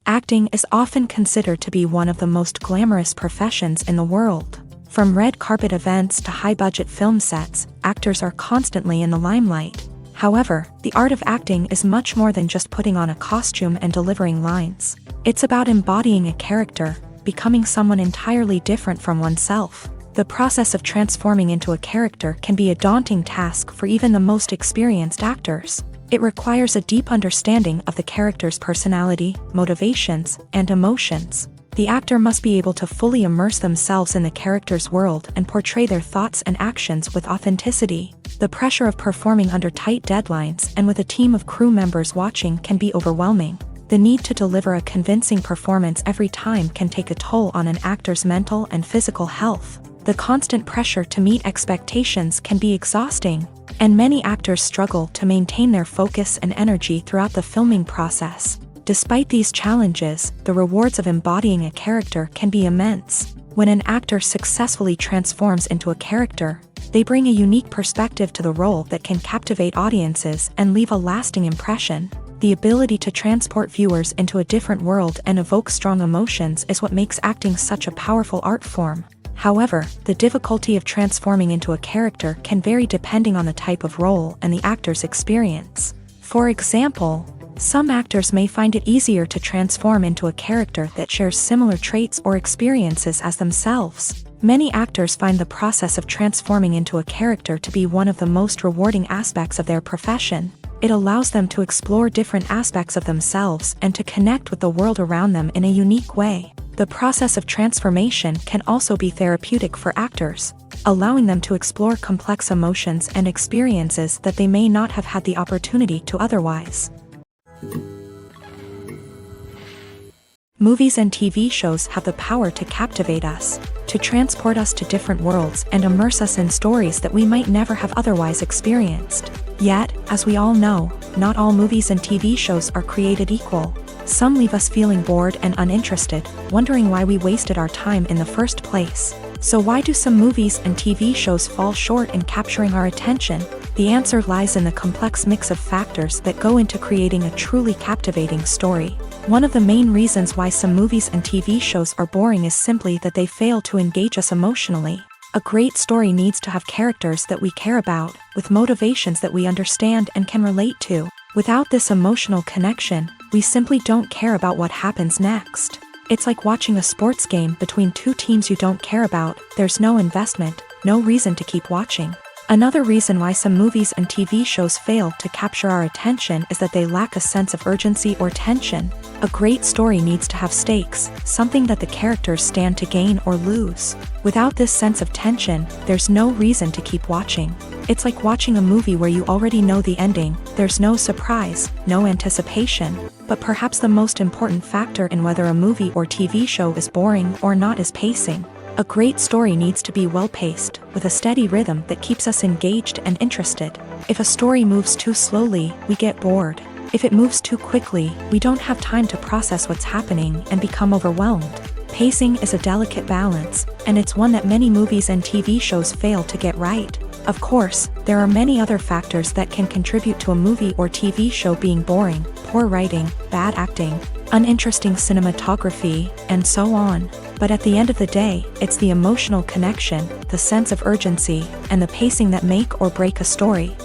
Acting is often considered to be one of the most glamorous professions in the world. From red carpet events to high-budget film sets, actors are constantly in the limelight. However, the art of acting is much more than just putting on a costume and delivering lines. It's about embodying a character, becoming someone entirely different from oneself. The process of transforming into a character can be a daunting task for even the most experienced actors. It requires a deep understanding of the character's personality, motivations, and emotions. The actor must be able to fully immerse themselves in the character's world and portray their thoughts and actions with authenticity. The pressure of performing under tight deadlines and with a team of crew members watching can be overwhelming. The need to deliver a convincing performance every time can take a toll on an actor's mental and physical health. The constant pressure to meet expectations can be exhausting, and many actors struggle to maintain their focus and energy throughout the filming process. Despite these challenges, the rewards of embodying a character can be immense. When an actor successfully transforms into a character, they bring a unique perspective to the role that can captivate audiences and leave a lasting impression. The ability to transport viewers into a different world and evoke strong emotions is what makes acting such a powerful art form. However, the difficulty of transforming into a character can vary depending on the type of role and the actor's experience. For example, some actors may find it easier to transform into a character that shares similar traits or experiences as themselves. Many actors find the process of transforming into a character to be one of the most rewarding aspects of their profession. It allows them to explore different aspects of themselves and to connect with the world around them in a unique way. The process of transformation can also be therapeutic for actors, allowing them to explore complex emotions and experiences that they may not have had the opportunity to otherwise. Movies and TV shows have the power to captivate us, to transport us to different worlds and immerse us in stories that we might never have otherwise experienced. Yet, as we all know, not all movies and TV shows are created equal. Some leave us feeling bored and uninterested, wondering why we wasted our time in the first place. So why do some movies and TV shows fall short in capturing our attention? The answer lies in the complex mix of factors that go into creating a truly captivating story. One of the main reasons why some movies and TV shows are boring is simply that they fail to engage us emotionally. A great story needs to have characters that we care about, with motivations that we understand and can relate to. Without this emotional connection, we simply don't care about what happens next. It's like watching a sports game between two teams you don't care about. There's no investment, no reason to keep watching. Another reason why some movies and TV shows fail to capture our attention is that they lack a sense of urgency or tension. A great story needs to have stakes, something that the characters stand to gain or lose. Without this sense of tension, there's no reason to keep watching. It's like watching a movie where you already know the ending. There's no surprise, no anticipation. But perhaps the most important factor in whether a movie or TV show is boring or not is pacing. A great story needs to be well-paced, with a steady rhythm that keeps us engaged and interested. If a story moves too slowly, we get bored. If it moves too quickly, we don't have time to process what's happening and become overwhelmed. Pacing is a delicate balance, and it's one that many movies and TV shows fail to get right. Of course, there are many other factors that can contribute to a movie or TV show being boring: poor writing, bad acting, uninteresting cinematography, and so on. But at the end of the day, it's the emotional connection, the sense of urgency, and the pacing that make or break a story.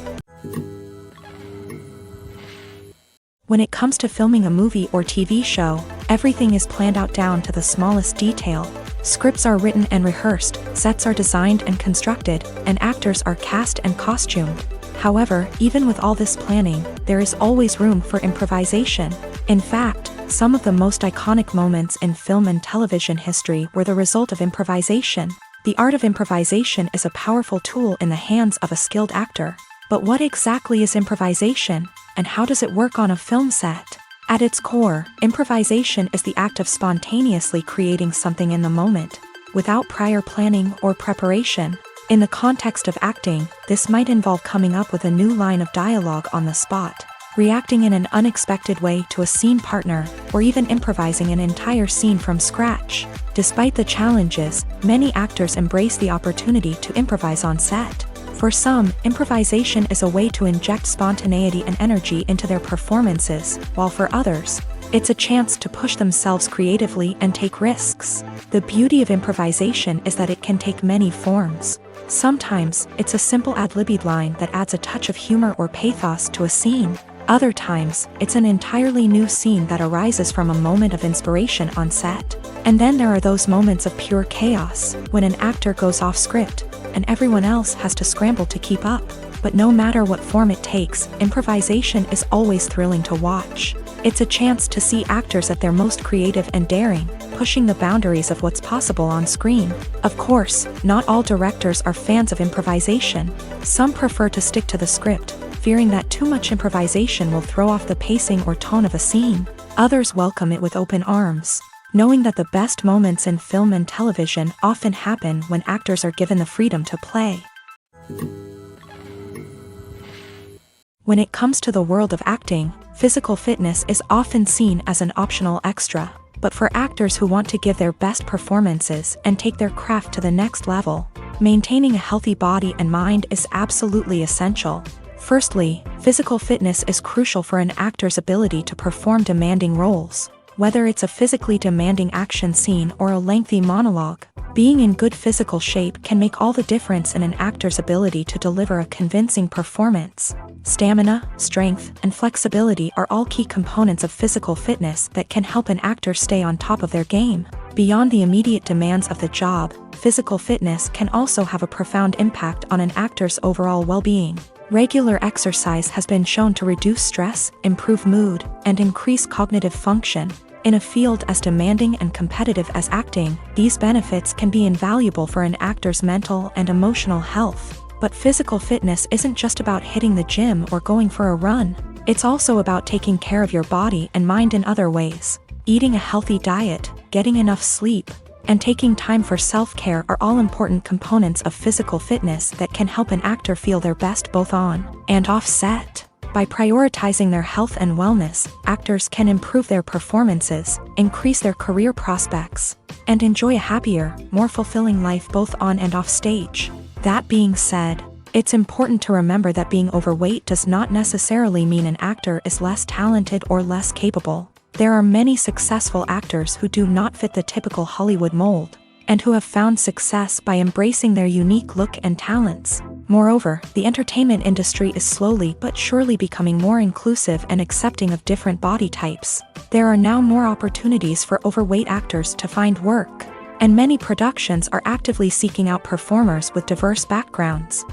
When it comes to filming a movie or TV show, everything is planned out down to the smallest detail. Scripts are written and rehearsed, sets are designed and constructed, and actors are cast and costumed. However, even with all this planning, there is always room for improvisation. In fact, some of the most iconic moments in film and television history were the result of improvisation. The art of improvisation is a powerful tool in the hands of a skilled actor. But what exactly is improvisation, and how does it work on a film set? At its core, improvisation is the act of spontaneously creating something in the moment, without prior planning or preparation. In the context of acting, this might involve coming up with a new line of dialogue on the spot, reacting in an unexpected way to a scene partner, or even improvising an entire scene from scratch. Despite the challenges, many actors embrace the opportunity to improvise on set. For some, improvisation is a way to inject spontaneity and energy into their performances, while for others, it's a chance to push themselves creatively and take risks. The beauty of improvisation is that it can take many forms. Sometimes, it's a simple ad-libbed line that adds a touch of humor or pathos to a scene. Other times, it's an entirely new scene that arises from a moment of inspiration on set. And then there are those moments of pure chaos, when an actor goes off script, and everyone else has to scramble to keep up. But no matter what form it takes, improvisation is always thrilling to watch. It's a chance to see actors at their most creative and daring, pushing the boundaries of what's possible on screen. Of course, not all directors are fans of improvisation. Some prefer to stick to the script, fearing that too much improvisation will throw off the pacing or tone of a scene. Others welcome it with open arms, knowing that the best moments in film and television often happen when actors are given the freedom to play. When it comes to the world of acting, physical fitness is often seen as an optional extra. But for actors who want to give their best performances and take their craft to the next level, maintaining a healthy body and mind is absolutely essential. Firstly, physical fitness is crucial for an actor's ability to perform demanding roles. Whether it's a physically demanding action scene or a lengthy monologue, being in good physical shape can make all the difference in an actor's ability to deliver a convincing performance. Stamina, strength, and flexibility are all key components of physical fitness that can help an actor stay on top of their game. Beyond the immediate demands of the job, physical fitness can also have a profound impact on an actor's overall well-being. Regular exercise has been shown to reduce stress, improve mood, and increase cognitive function. In a field as demanding and competitive as acting, these benefits can be invaluable for an actor's mental and emotional health. But physical fitness isn't just about hitting the gym or going for a run. It's also about taking care of your body and mind in other ways. Eating a healthy diet, getting enough sleep, and taking time for self-care are all important components of physical fitness that can help an actor feel their best both on and off set. By prioritizing their health and wellness, actors can improve their performances, increase their career prospects, and enjoy a happier, more fulfilling life both on and off stage. That being said, it's important to remember that being overweight does not necessarily mean an actor is less talented or less capable. There are many successful actors who do not fit the typical Hollywood mold, and who have found success by embracing their unique look and talents. Moreover, the entertainment industry is slowly but surely becoming more inclusive and accepting of different body types. There are now more opportunities for overweight actors to find work, and many productions are actively seeking out performers with diverse backgrounds.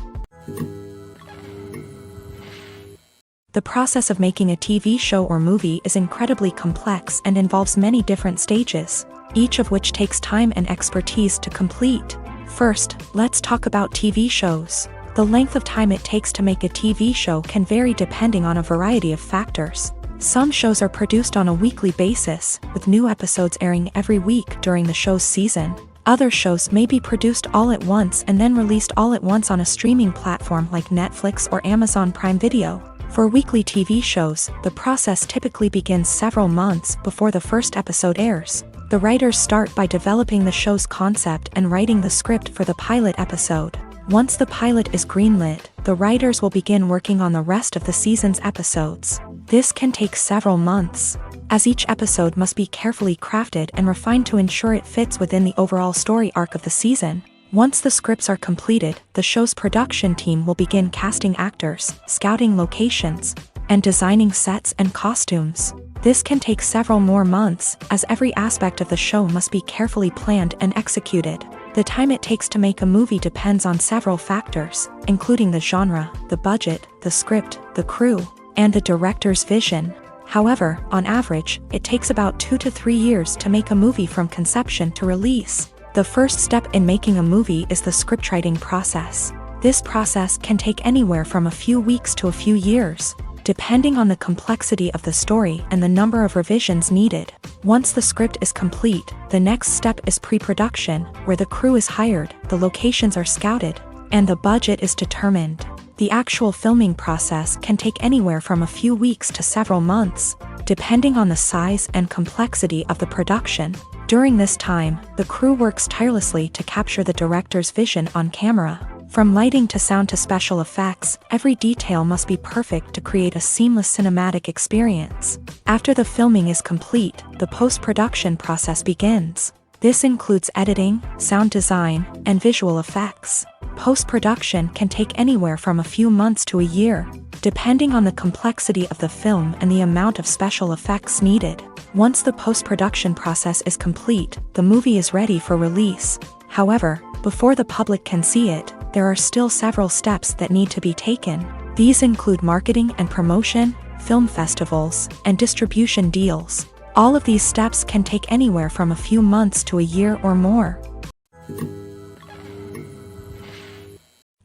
The process of making a TV show or movie is incredibly complex and involves many different stages, each of which takes time and expertise to complete. First, let's talk about TV shows. The length of time it takes to make a TV show can vary depending on a variety of factors. Some shows are produced on a weekly basis, with new episodes airing every week during the show's season. Other shows may be produced all at once and then released all at once on a streaming platform like Netflix or Amazon Prime Video. For weekly TV shows, the process typically begins several months before the first episode airs. The writers start by developing the show's concept and writing the script for the pilot episode. Once the pilot is greenlit, the writers will begin working on the rest of the season's episodes. This can take several months, as each episode must be carefully crafted and refined to ensure it fits within the overall story arc of the season. Once the scripts are completed, the show's production team will begin casting actors, scouting locations, and designing sets and costumes. This can take several more months, as every aspect of the show must be carefully planned and executed. The time it takes to make a movie depends on several factors, including the genre, the budget, the script, the crew, and the director's vision. However, on average, it takes about 2 to 3 years to make a movie from conception to release. The first step in making a movie is the scriptwriting process. This process can take anywhere from a few weeks to a few years, depending on the complexity of the story and the number of revisions needed. Once the script is complete, the next step is pre-production, where the crew is hired, the locations are scouted, and the budget is determined. The actual filming process can take anywhere from a few weeks to several months, depending on the size and complexity of the production. During this time, the crew works tirelessly to capture the director's vision on camera. From lighting to sound to special effects, every detail must be perfect to create a seamless cinematic experience. After the filming is complete, the post-production process begins. This includes editing, sound design, and visual effects. Post-production can take anywhere from a few months to a year, depending on the complexity of the film and the amount of special effects needed. Once the post-production process is complete, the movie is ready for release. However, before the public can see it, there are still several steps that need to be taken. These include marketing and promotion, film festivals, and distribution deals. All of these steps can take anywhere from a few months to a year or more.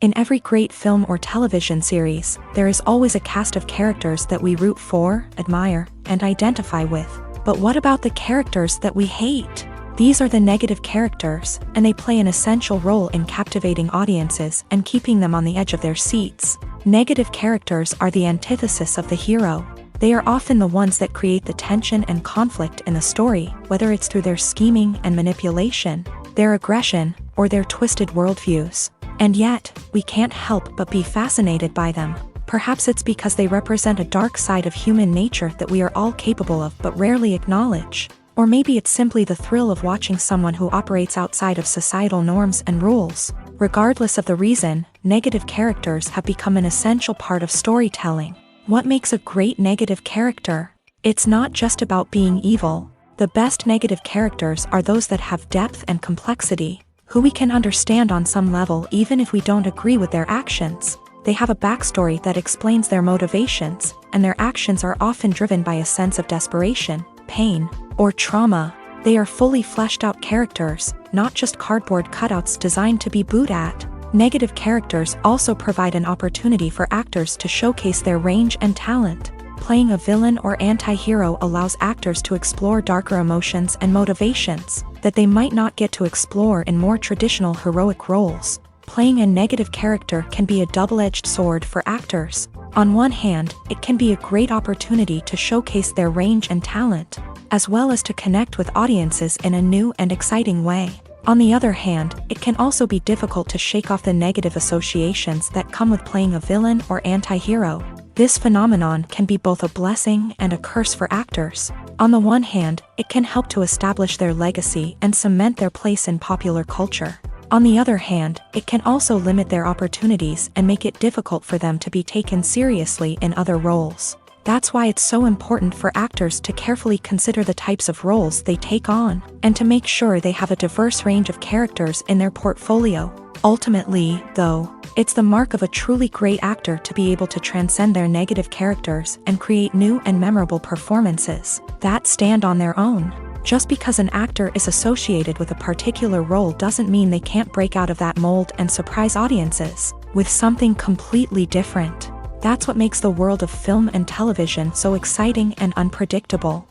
In every great film or television series, there is always a cast of characters that we root for, admire, and identify with. But what about the characters that we hate? These are the negative characters, and they play an essential role in captivating audiences and keeping them on the edge of their seats. Negative characters are the antithesis of the hero. They are often the ones that create the tension and conflict in the story, whether it's through their scheming and manipulation, their aggression, or their twisted worldviews. And yet, we can't help but be fascinated by them. Perhaps it's because they represent a dark side of human nature that we are all capable of but rarely acknowledge. Or maybe it's simply the thrill of watching someone who operates outside of societal norms and rules. Regardless of the reason, negative characters have become an essential part of storytelling. What makes a great negative character? It's not just about being evil. The best negative characters are those that have depth and complexity, who we can understand on some level even if we don't agree with their actions. They have a backstory that explains their motivations, and their actions are often driven by a sense of desperation, pain, or trauma. They are fully fleshed out characters, not just cardboard cutouts designed to be booed at. Negative characters also provide an opportunity for actors to showcase their range and talent. Playing a villain or anti-hero allows actors to explore darker emotions and motivations that they might not get to explore in more traditional heroic roles. Playing a negative character can be a double-edged sword for actors. On one hand, it can be a great opportunity to showcase their range and talent, as well as to connect with audiences in a new and exciting way. On the other hand, it can also be difficult to shake off the negative associations that come with playing a villain or anti-hero. This phenomenon can be both a blessing and a curse for actors. On the one hand, it can help to establish their legacy and cement their place in popular culture. On the other hand, it can also limit their opportunities and make it difficult for them to be taken seriously in other roles. That's why it's so important for actors to carefully consider the types of roles they take on, and to make sure they have a diverse range of characters in their portfolio. Ultimately, though, it's the mark of a truly great actor to be able to transcend their negative characters and create new and memorable performances that stand on their own. Just because an actor is associated with a particular role doesn't mean they can't break out of that mold and surprise audiences with something completely different. That's what makes the world of film and television so exciting and unpredictable.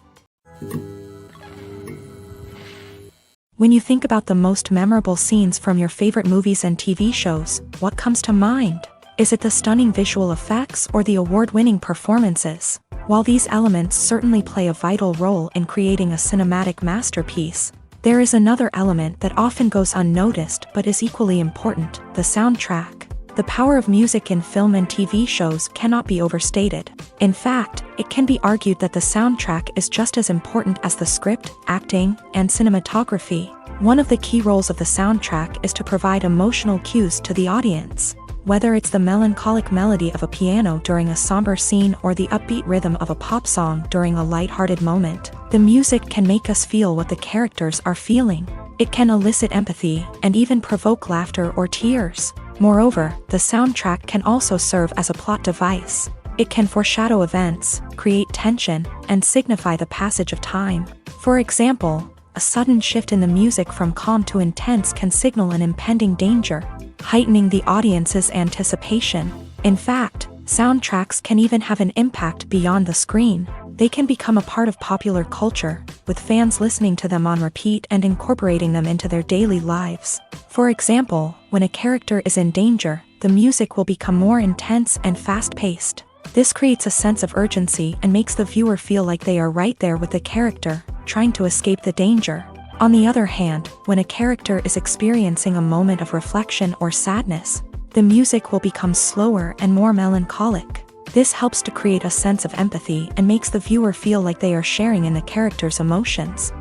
When you think about the most memorable scenes from your favorite movies and TV shows, what comes to mind? Is it the stunning visual effects or the award-winning performances? While these elements certainly play a vital role in creating a cinematic masterpiece, there is another element that often goes unnoticed but is equally important: the soundtrack. The power of music in film and TV shows cannot be overstated. In fact, it can be argued that the soundtrack is just as important as the script, acting, and cinematography. One of the key roles of the soundtrack is to provide emotional cues to the audience. Whether it's the melancholic melody of a piano during a somber scene or the upbeat rhythm of a pop song during a lighthearted moment, the music can make us feel what the characters are feeling. It can elicit empathy and even provoke laughter or tears. Moreover, the soundtrack can also serve as a plot device. It can foreshadow events, create tension, and signify the passage of time. For example, a sudden shift in the music from calm to intense can signal an impending danger, heightening the audience's anticipation. In fact, soundtracks can even have an impact beyond the screen. They can become a part of popular culture, with fans listening to them on repeat and incorporating them into their daily lives. For example, when a character is in danger, the music will become more intense and fast-paced. This creates a sense of urgency and makes the viewer feel like they are right there with the character, trying to escape the danger. On the other hand, when a character is experiencing a moment of reflection or sadness, the music will become slower and more melancholic. This helps to create a sense of empathy and makes the viewer feel like they are sharing in the character's emotions.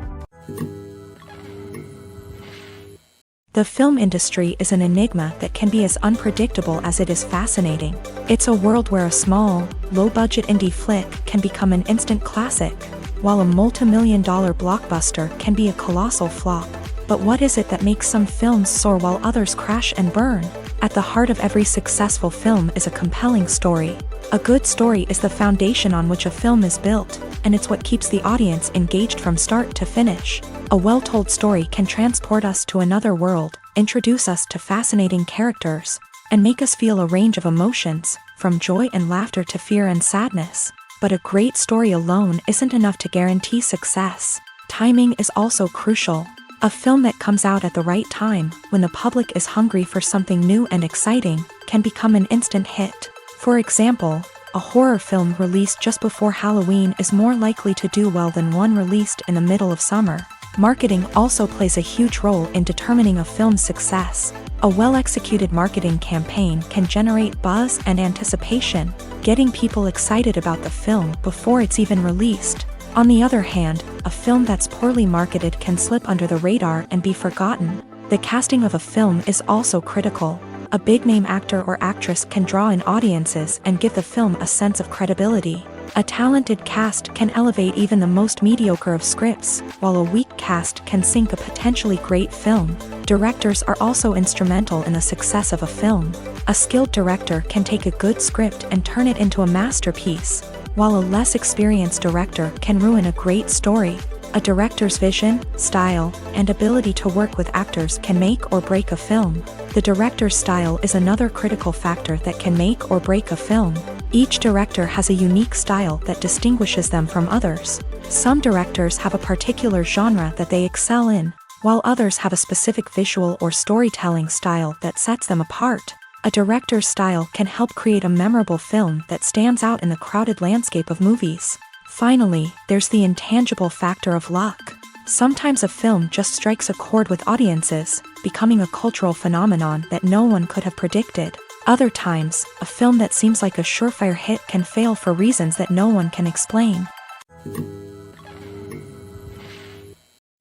The film industry is an enigma that can be as unpredictable as it is fascinating. It's a world where a small, low-budget indie flick can become an instant classic, while a multi-million-dollar blockbuster can be a colossal flop. But what is it that makes some films soar while others crash and burn? At the heart of every successful film is a compelling story. A good story is the foundation on which a film is built, and it's what keeps the audience engaged from start to finish. A well-told story can transport us to another world, introduce us to fascinating characters, and make us feel a range of emotions, from joy and laughter to fear and sadness. But a great story alone isn't enough to guarantee success. Timing is also crucial. A film that comes out at the right time, when the public is hungry for something new and exciting, can become an instant hit. For example, a horror film released just before Halloween is more likely to do well than one released in the middle of summer. Marketing also plays a huge role in determining a film's success. A well-executed marketing campaign can generate buzz and anticipation, getting people excited about the film before it's even released. On the other hand, a film that's poorly marketed can slip under the radar and be forgotten. The casting of a film is also critical. A big-name actor or actress can draw in audiences and give the film a sense of credibility. A talented cast can elevate even the most mediocre of scripts, while a weak cast can sink a potentially great film. Directors are also instrumental in the success of a film. A skilled director can take a good script and turn it into a masterpiece, while a less experienced director can ruin a great story. A director's vision, style, and ability to work with actors can make or break a film. The director's style is another critical factor that can make or break a film. Each director has a unique style that distinguishes them from others. Some directors have a particular genre that they excel in, while others have a specific visual or storytelling style that sets them apart. A director's style can help create a memorable film that stands out in the crowded landscape of movies. Finally, there's the intangible factor of luck. Sometimes a film just strikes a chord with audiences, becoming a cultural phenomenon that no one could have predicted. Other times, a film that seems like a surefire hit can fail for reasons that no one can explain.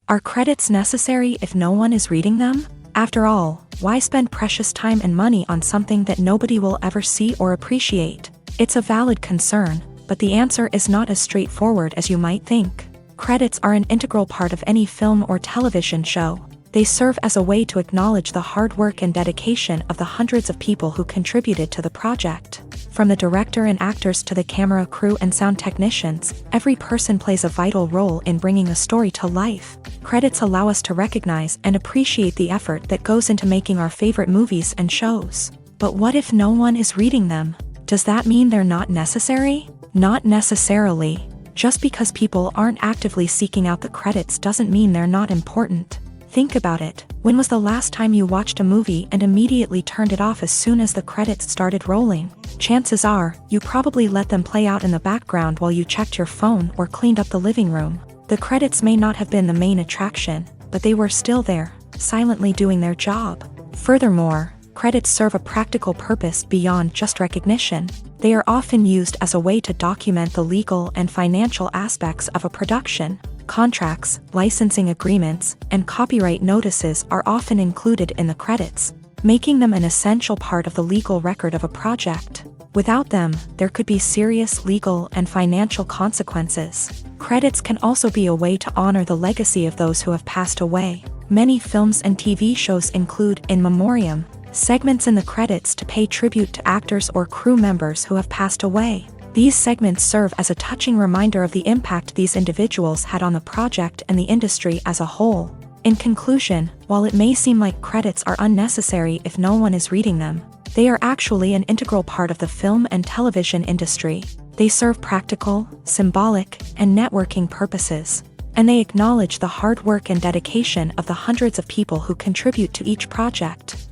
Are credits necessary if no one is reading them? After all, why spend precious time and money on something that nobody will ever see or appreciate? It's a valid concern, but the answer is not as straightforward as you might think. Credits are an integral part of any film or television show. They serve as a way to acknowledge the hard work and dedication of the hundreds of people who contributed to the project. From the director and actors to the camera crew and sound technicians, every person plays a vital role in bringing a story to life. Credits allow us to recognize and appreciate the effort that goes into making our favorite movies and shows. But what if no one is reading them? Does that mean they're not necessary? Not necessarily. Just because people aren't actively seeking out the credits doesn't mean they're not important. Think about it. When was the last time you watched a movie and immediately turned it off as soon as the credits started rolling? Chances are, you probably let them play out in the background while you checked your phone or cleaned up the living room. The credits may not have been the main attraction, but they were still there, silently doing their job. Furthermore, credits serve a practical purpose beyond just recognition. They are often used as a way to document the legal and financial aspects of a production. Contracts, licensing agreements, and copyright notices are often included in the credits, making them an essential part of the legal record of a project. Without them, there could be serious legal and financial consequences. Credits can also be a way to honor the legacy of those who have passed away. Many films and TV shows include in memoriam segments in the credits to pay tribute to actors or crew members who have passed away. These segments serve as a touching reminder of the impact these individuals had on the project and the industry as a whole. In conclusion, while it may seem like credits are unnecessary if no one is reading them, they are actually an integral part of the film and television industry. They serve practical, symbolic, and networking purposes, and they acknowledge the hard work and dedication of the hundreds of people who contribute to each project.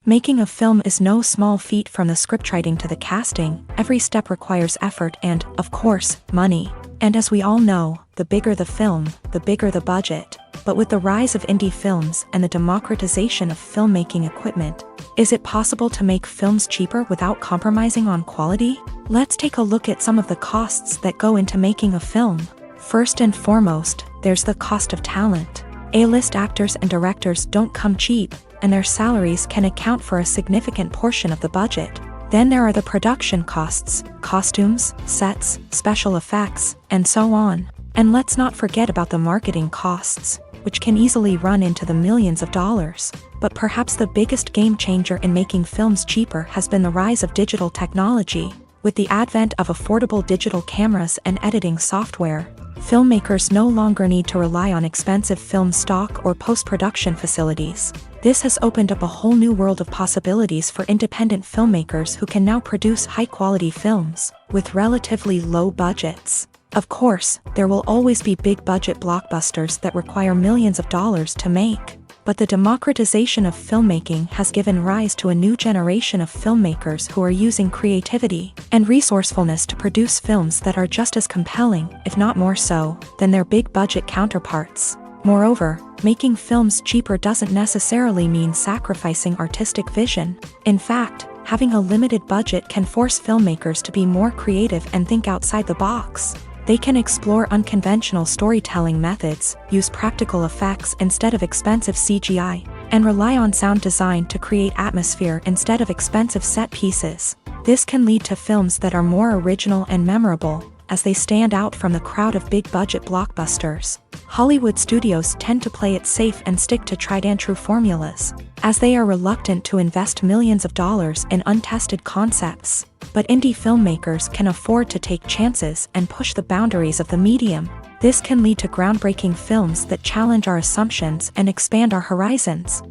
Making a film is no small feat. From the scriptwriting to the casting, every step requires effort and, of course, money. And as we all know, the bigger the film, the bigger the budget. But with the rise of indie films and the democratization of filmmaking equipment, is it possible to make films cheaper without compromising on quality? Let's take a look at some of the costs that go into making a film. First and foremost, there's the cost of talent. A-list actors and directors don't come cheap, and their salaries can account for a significant portion of the budget. Then there are the production costs, costumes, sets, special effects, and so on. And let's not forget about the marketing costs, which can easily run into the millions of dollars. But perhaps the biggest game changer in making films cheaper has been the rise of digital technology. With the advent of affordable digital cameras and editing software, filmmakers no longer need to rely on expensive film stock or post-production facilities. This has opened up a whole new world of possibilities for independent filmmakers who can now produce high-quality films with relatively low budgets. Of course, there will always be big-budget blockbusters that require millions of dollars to make. But the democratization of filmmaking has given rise to a new generation of filmmakers who are using creativity and resourcefulness to produce films that are just as compelling, if not more so, than their big-budget counterparts. Moreover, making films cheaper doesn't necessarily mean sacrificing artistic vision. In fact, having a limited budget can force filmmakers to be more creative and think outside the box. They can explore unconventional storytelling methods, use practical effects instead of expensive CGI, and rely on sound design to create atmosphere instead of expensive set pieces. This can lead to films that are more original and memorable, as they stand out from the crowd of big-budget blockbusters. Hollywood studios tend to play it safe and stick to tried-and-true formulas, as they are reluctant to invest millions of dollars in untested concepts. But indie filmmakers can afford to take chances and push the boundaries of the medium. This can lead to groundbreaking films that challenge our assumptions and expand our horizons.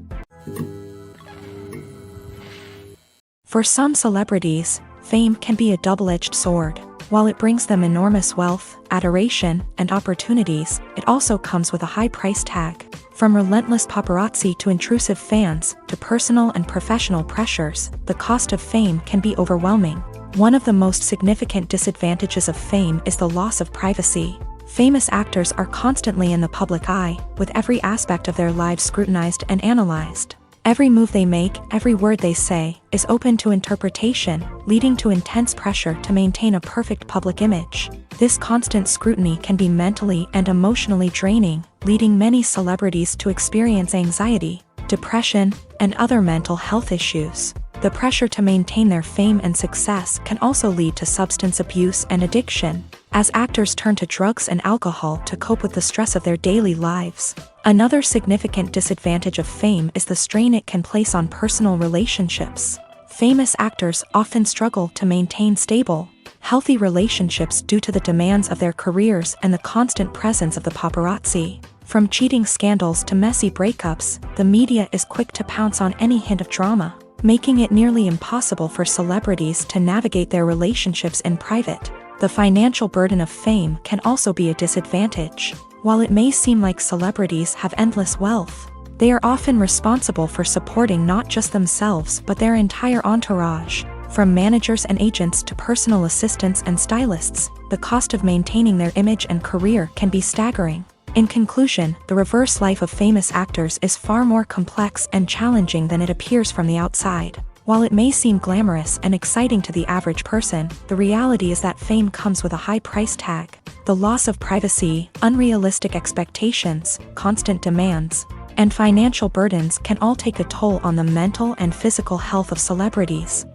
For some celebrities, fame can be a double-edged sword. While it brings them enormous wealth, adoration, and opportunities, it also comes with a high price tag. From relentless paparazzi to intrusive fans, to personal and professional pressures, the cost of fame can be overwhelming. One of the most significant disadvantages of fame is the loss of privacy. Famous actors are constantly in the public eye, with every aspect of their lives scrutinized and analyzed. Every move they make, every word they say, is open to interpretation, leading to intense pressure to maintain a perfect public image. This constant scrutiny can be mentally and emotionally draining, leading many celebrities to experience anxiety, depression, and other mental health issues. The pressure to maintain their fame and success can also lead to substance abuse and addiction, as actors turn to drugs and alcohol to cope with the stress of their daily lives. Another significant disadvantage of fame is the strain it can place on personal relationships. Famous actors often struggle to maintain stable, healthy relationships due to the demands of their careers and the constant presence of the paparazzi. From cheating scandals to messy breakups, the media is quick to pounce on any hint of drama, making it nearly impossible for celebrities to navigate their relationships in private. The financial burden of fame can also be a disadvantage. While it may seem like celebrities have endless wealth, they are often responsible for supporting not just themselves but their entire entourage. From managers and agents to personal assistants and stylists, the cost of maintaining their image and career can be staggering. In conclusion, the reverse life of famous actors is far more complex and challenging than it appears from the outside. While it may seem glamorous and exciting to the average person, the reality is that fame comes with a high price tag. The loss of privacy, unrealistic expectations, constant demands, and financial burdens can all take a toll on the mental and physical health of celebrities.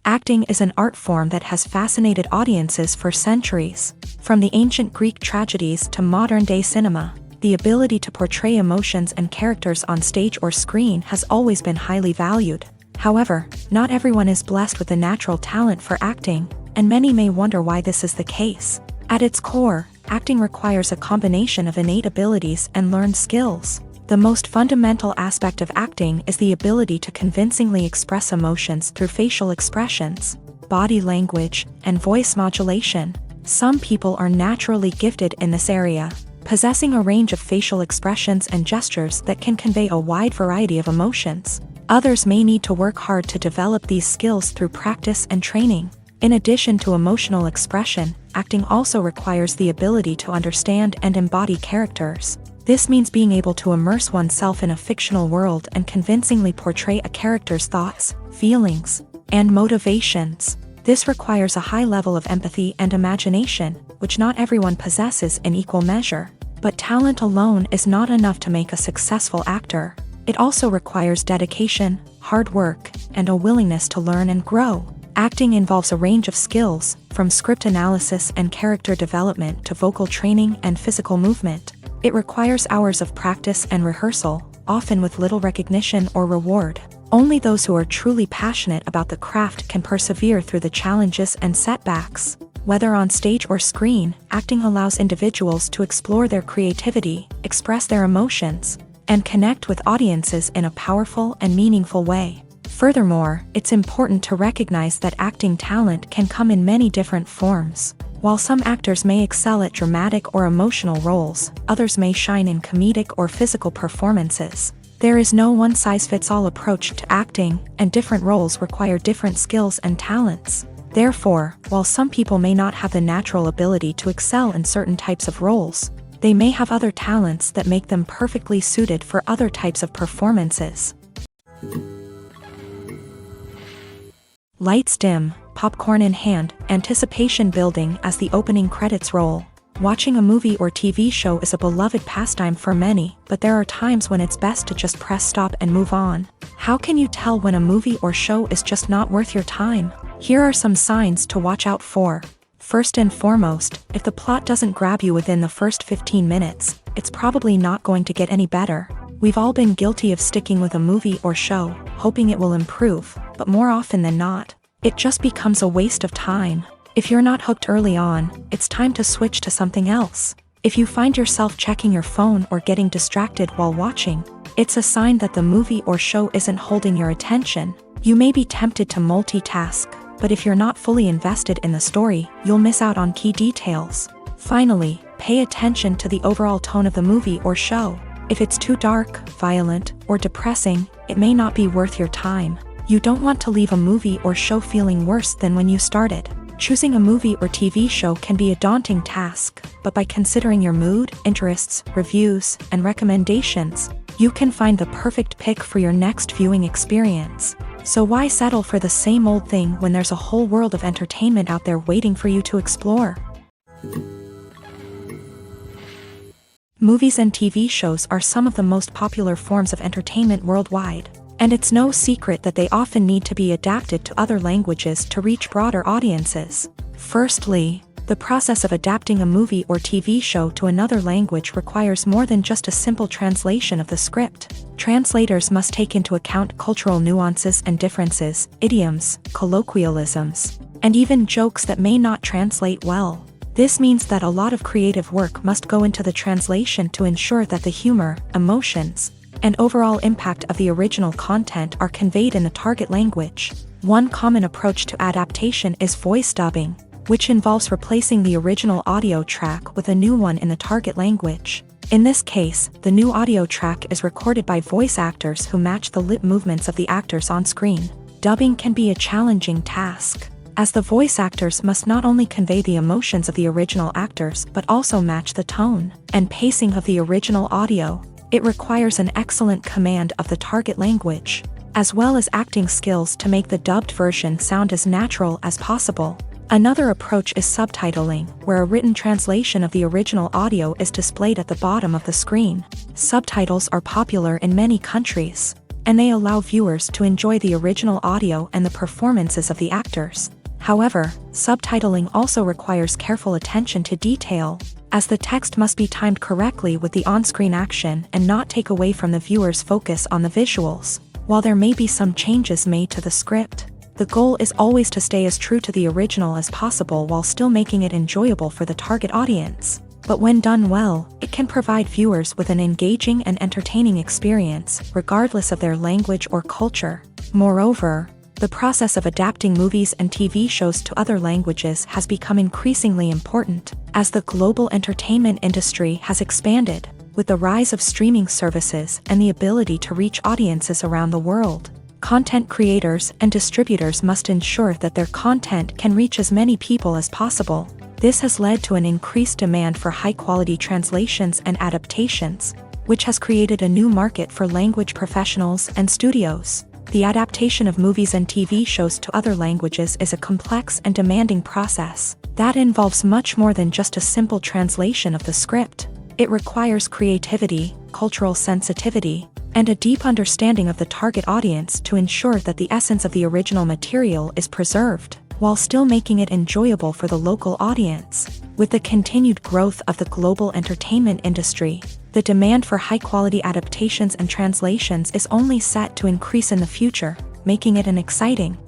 Acting is an art form that has fascinated audiences for centuries. From the ancient Greek tragedies to modern-day cinema, the ability to portray emotions and characters on stage or screen has always been highly valued. However, not everyone is blessed with a natural talent for acting, and many may wonder why this is the case. At its core, acting requires a combination of innate abilities and learned skills. The most fundamental aspect of acting is the ability to convincingly express emotions through facial expressions, body language, and voice modulation. Some people are naturally gifted in this area, possessing a range of facial expressions and gestures that can convey a wide variety of emotions. Others may need to work hard to develop these skills through practice and training. In addition to emotional expression, acting also requires the ability to understand and embody characters. This means being able to immerse oneself in a fictional world and convincingly portray a character's thoughts, feelings, and motivations. This requires a high level of empathy and imagination, which not everyone possesses in equal measure. But talent alone is not enough to make a successful actor. It also requires dedication, hard work, and a willingness to learn and grow. Acting involves a range of skills, from script analysis and character development to vocal training and physical movement. It requires hours of practice and rehearsal, often with little recognition or reward. Only those who are truly passionate about the craft can persevere through the challenges and setbacks. Whether on stage or screen, acting allows individuals to explore their creativity, express their emotions, and connect with audiences in a powerful and meaningful way. Furthermore, it's important to recognize that acting talent can come in many different forms. While some actors may excel at dramatic or emotional roles, others may shine in comedic or physical performances. There is no one-size-fits-all approach to acting, and different roles require different skills and talents. Therefore, while some people may not have the natural ability to excel in certain types of roles, they may have other talents that make them perfectly suited for other types of performances. Lights dim, popcorn in hand, anticipation building as the opening credits roll. Watching a movie or TV show is a beloved pastime for many, but there are times when it's best to just press stop and move on. How can you tell when a movie or show is just not worth your time? Here are some signs to watch out for. First and foremost, if the plot doesn't grab you within the first 15 minutes, it's probably not going to get any better. We've all been guilty of sticking with a movie or show, hoping it will improve, but more often than not, it just becomes a waste of time. If you're not hooked early on, it's time to switch to something else. If you find yourself checking your phone or getting distracted while watching, it's a sign that the movie or show isn't holding your attention. You may be tempted to multitask, but if you're not fully invested in the story, you'll miss out on key details. Finally, pay attention to the overall tone of the movie or show. If it's too dark, violent, or depressing, it may not be worth your time. You don't want to leave a movie or show feeling worse than when you started. Choosing a movie or TV show can be a daunting task, but by considering your mood, interests, reviews, and recommendations, you can find the perfect pick for your next viewing experience. So why settle for the same old thing when there's a whole world of entertainment out there waiting for you to explore? Movies and TV shows are some of the most popular forms of entertainment worldwide, and it's no secret that they often need to be adapted to other languages to reach broader audiences. Firstly, the process of adapting a movie or TV show to another language requires more than just a simple translation of the script. Translators must take into account cultural nuances and differences, idioms, colloquialisms, and even jokes that may not translate well. This means that a lot of creative work must go into the translation to ensure that the humor, emotions, and overall impact of the original content are conveyed in the target language. One common approach to adaptation is voice dubbing, which involves replacing the original audio track with a new one in the target language. In this case, the new audio track is recorded by voice actors who match the lip movements of the actors on screen. Dubbing can be a challenging task, as the voice actors must not only convey the emotions of the original actors but also match the tone and pacing of the original audio. It requires an excellent command of the target language, as well as acting skills to make the dubbed version sound as natural as possible. Another approach is subtitling, where a written translation of the original audio is displayed at the bottom of the screen. Subtitles are popular in many countries, and they allow viewers to enjoy the original audio and the performances of the actors. However, subtitling also requires careful attention to detail, as the text must be timed correctly with the on-screen action and not take away from the viewer's focus on the visuals. While there may be some changes made to the script, the goal is always to stay as true to the original as possible while still making it enjoyable for the target audience. But when done well, it can provide viewers with an engaging and entertaining experience, regardless of their language or culture. Moreover, the process of adapting movies and TV shows to other languages has become increasingly important, as the global entertainment industry has expanded, with the rise of streaming services and the ability to reach audiences around the world. Content creators and distributors must ensure that their content can reach as many people as possible. This has led to an increased demand for high-quality translations and adaptations, which has created a new market for language professionals and studios. The adaptation of movies and TV shows to other languages is a complex and demanding process that involves much more than just a simple translation of the script. It requires creativity, cultural sensitivity, and a deep understanding of the target audience to ensure that the essence of the original material is preserved, while still making it enjoyable for the local audience. With the continued growth of the global entertainment industry, the demand for high-quality adaptations and translations is only set to increase in the future, making it an exciting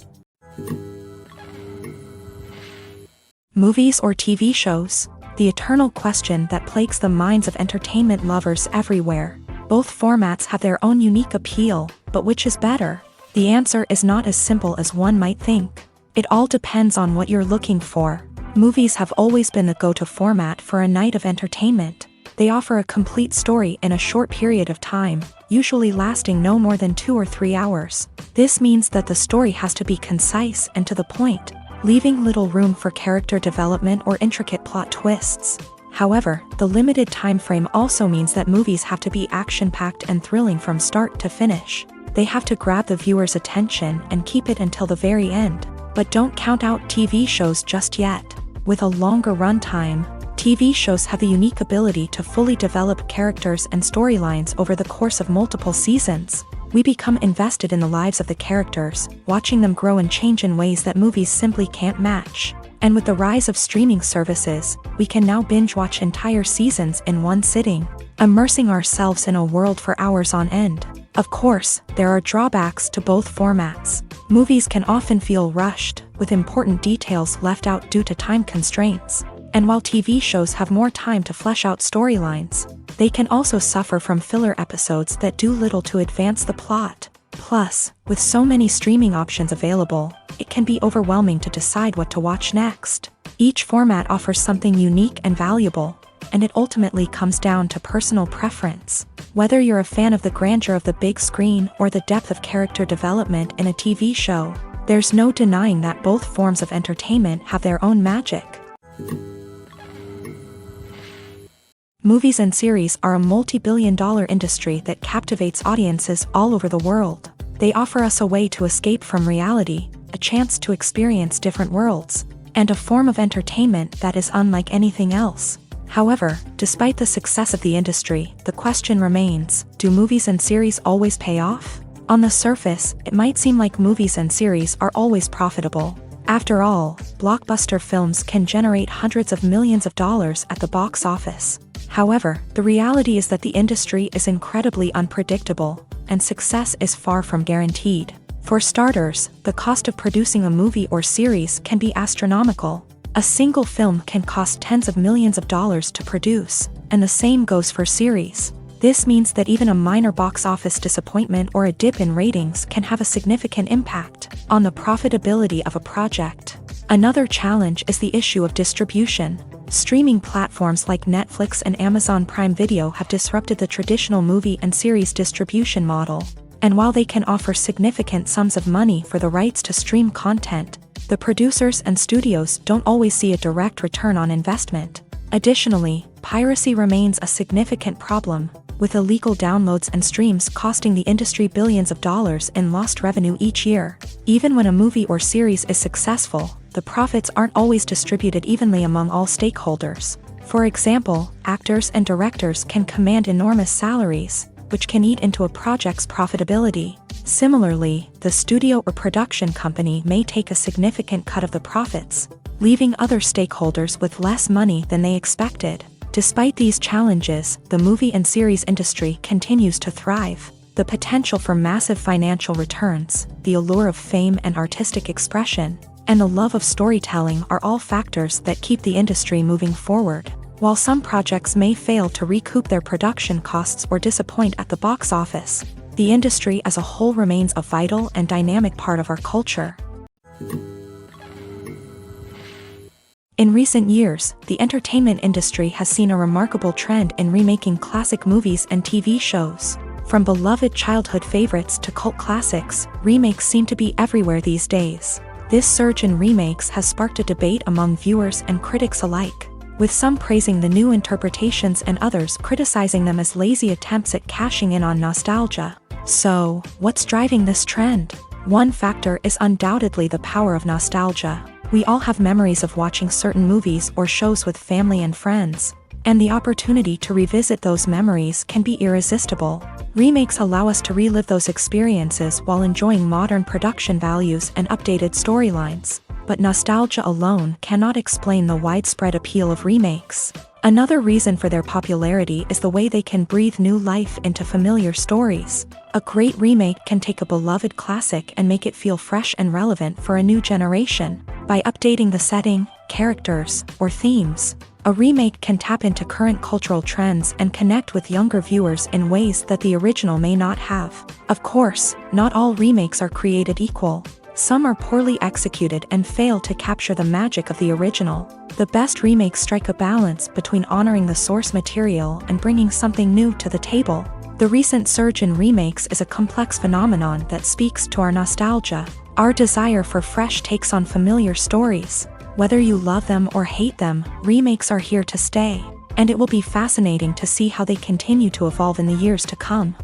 movies or TV shows. The eternal question that plagues the minds of entertainment lovers everywhere. Both formats have their own unique appeal, but which is better? The answer is not as simple as one might think. It all depends on what you're looking for. Movies have always been the go-to format for a night of entertainment. They offer a complete story in a short period of time, usually lasting no more than 2 or 3 hours. This means that the story has to be concise and to the point, leaving little room for character development or intricate plot twists. However, the limited time frame also means that movies have to be action-packed and thrilling from start to finish. They have to grab the viewer's attention and keep it until the very end. But don't count out TV shows just yet. With a longer runtime, TV shows have the unique ability to fully develop characters and storylines over the course of multiple seasons. We become invested in the lives of the characters, watching them grow and change in ways that movies simply can't match. And with the rise of streaming services, we can now binge-watch entire seasons in one sitting, immersing ourselves in a world for hours on end. Of course, there are drawbacks to both formats. Movies can often feel rushed, with important details left out due to time constraints. And while TV shows have more time to flesh out storylines, they can also suffer from filler episodes that do little to advance the plot. Plus, with so many streaming options available, it can be overwhelming to decide what to watch next. Each format offers something unique and valuable, and it ultimately comes down to personal preference. Whether you're a fan of the grandeur of the big screen or the depth of character development in a TV show, there's no denying that both forms of entertainment have their own magic. Movies and series are a multi-billion-dollar industry that captivates audiences all over the world. They offer us a way to escape from reality, a chance to experience different worlds, and a form of entertainment that is unlike anything else. However, despite the success of the industry, the question remains, do movies and series always pay off? On the surface, it might seem like movies and series are always profitable. After all, blockbuster films can generate hundreds of millions of dollars at the box office. However, the reality is that the industry is incredibly unpredictable, and success is far from guaranteed. For starters, the cost of producing a movie or series can be astronomical. A single film can cost tens of millions of dollars to produce, and the same goes for series. This means that even a minor box office disappointment or a dip in ratings can have a significant impact on the profitability of a project. Another challenge is the issue of distribution. Streaming platforms like Netflix and Amazon Prime Video have disrupted the traditional movie and series distribution model. And while they can offer significant sums of money for the rights to stream content, the producers and studios don't always see a direct return on investment. Additionally, piracy remains a significant problem, with illegal downloads and streams costing the industry billions of dollars in lost revenue each year. Even when a movie or series is successful, the profits aren't always distributed evenly among all stakeholders. For example, actors and directors can command enormous salaries, which can eat into a project's profitability. Similarly, the studio or production company may take a significant cut of the profits, leaving other stakeholders with less money than they expected. Despite these challenges, the movie and series industry continues to thrive. The potential for massive financial returns, the allure of fame and artistic expression, and the love of storytelling are all factors that keep the industry moving forward. While some projects may fail to recoup their production costs or disappoint at the box office, the industry as a whole remains a vital and dynamic part of our culture. In recent years, the entertainment industry has seen a remarkable trend in remaking classic movies and TV shows. From beloved childhood favorites to cult classics, remakes seem to be everywhere these days. This surge in remakes has sparked a debate among viewers and critics alike, with some praising the new interpretations and others criticizing them as lazy attempts at cashing in on nostalgia. So, what's driving this trend? One factor is undoubtedly the power of nostalgia. We all have memories of watching certain movies or shows with family and friends, and the opportunity to revisit those memories can be irresistible. Remakes allow us to relive those experiences while enjoying modern production values and updated storylines. But nostalgia alone cannot explain the widespread appeal of remakes. Another reason for their popularity is the way they can breathe new life into familiar stories. A great remake can take a beloved classic and make it feel fresh and relevant for a new generation. By updating the setting, characters, or themes, a remake can tap into current cultural trends and connect with younger viewers in ways that the original may not have. Of course, not all remakes are created equal. Some are poorly executed and fail to capture the magic of the original. The best remakes strike a balance between honoring the source material and bringing something new to the table. The recent surge in remakes is a complex phenomenon that speaks to our nostalgia, our desire for fresh takes on familiar stories. Whether you love them or hate them, remakes are here to stay, and it will be fascinating to see how they continue to evolve in the years to come.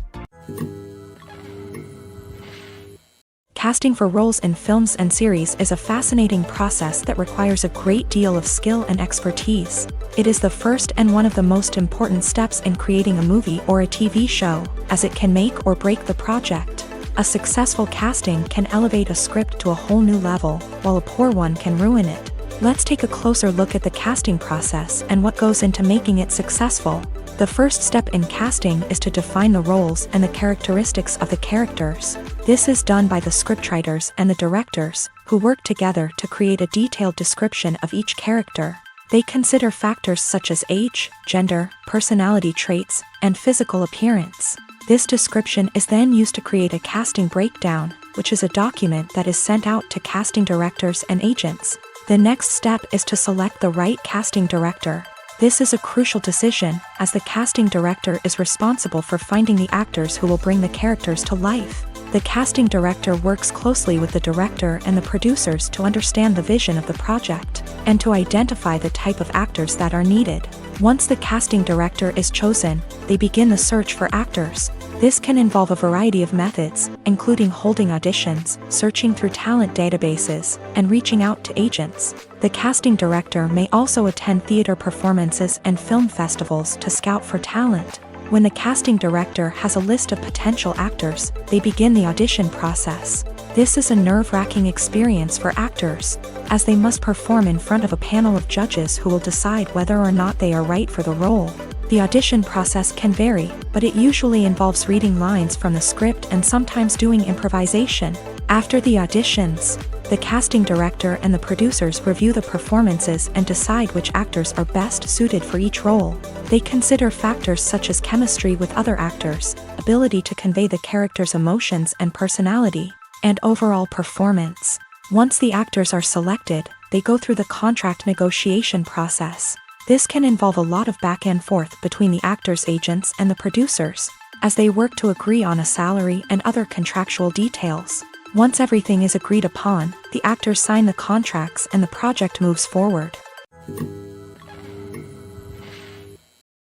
Casting for roles in films and series is a fascinating process that requires a great deal of skill and expertise. It is the first and one of the most important steps in creating a movie or a TV show, as it can make or break the project. A successful casting can elevate a script to a whole new level, while a poor one can ruin it. Let's take a closer look at the casting process and what goes into making it successful. The first step in casting is to define the roles and the characteristics of the characters. This is done by the scriptwriters and the directors, who work together to create a detailed description of each character. They consider factors such as age, gender, personality traits, and physical appearance. This description is then used to create a casting breakdown, which is a document that is sent out to casting directors and agents. The next step is to select the right casting director. This is a crucial decision, as the casting director is responsible for finding the actors who will bring the characters to life. The casting director works closely with the director and the producers to understand the vision of the project, and to identify the type of actors that are needed. Once the casting director is chosen, they begin the search for actors. This can involve a variety of methods, including holding auditions, searching through talent databases, and reaching out to agents. The casting director may also attend theater performances and film festivals to scout for talent. When the casting director has a list of potential actors, they begin the audition process. This is a nerve-wracking experience for actors, as they must perform in front of a panel of judges who will decide whether or not they are right for the role. The audition process can vary, but it usually involves reading lines from the script and sometimes doing improvisation. After the auditions, the casting director and the producers review the performances and decide which actors are best suited for each role. They consider factors such as chemistry with other actors, ability to convey the character's emotions and personality, and overall performance. Once the actors are selected, they go through the contract negotiation process. This can involve a lot of back and forth between the actors' agents and the producers, as they work to agree on a salary and other contractual details. Once everything is agreed upon, the actors sign the contracts and the project moves forward.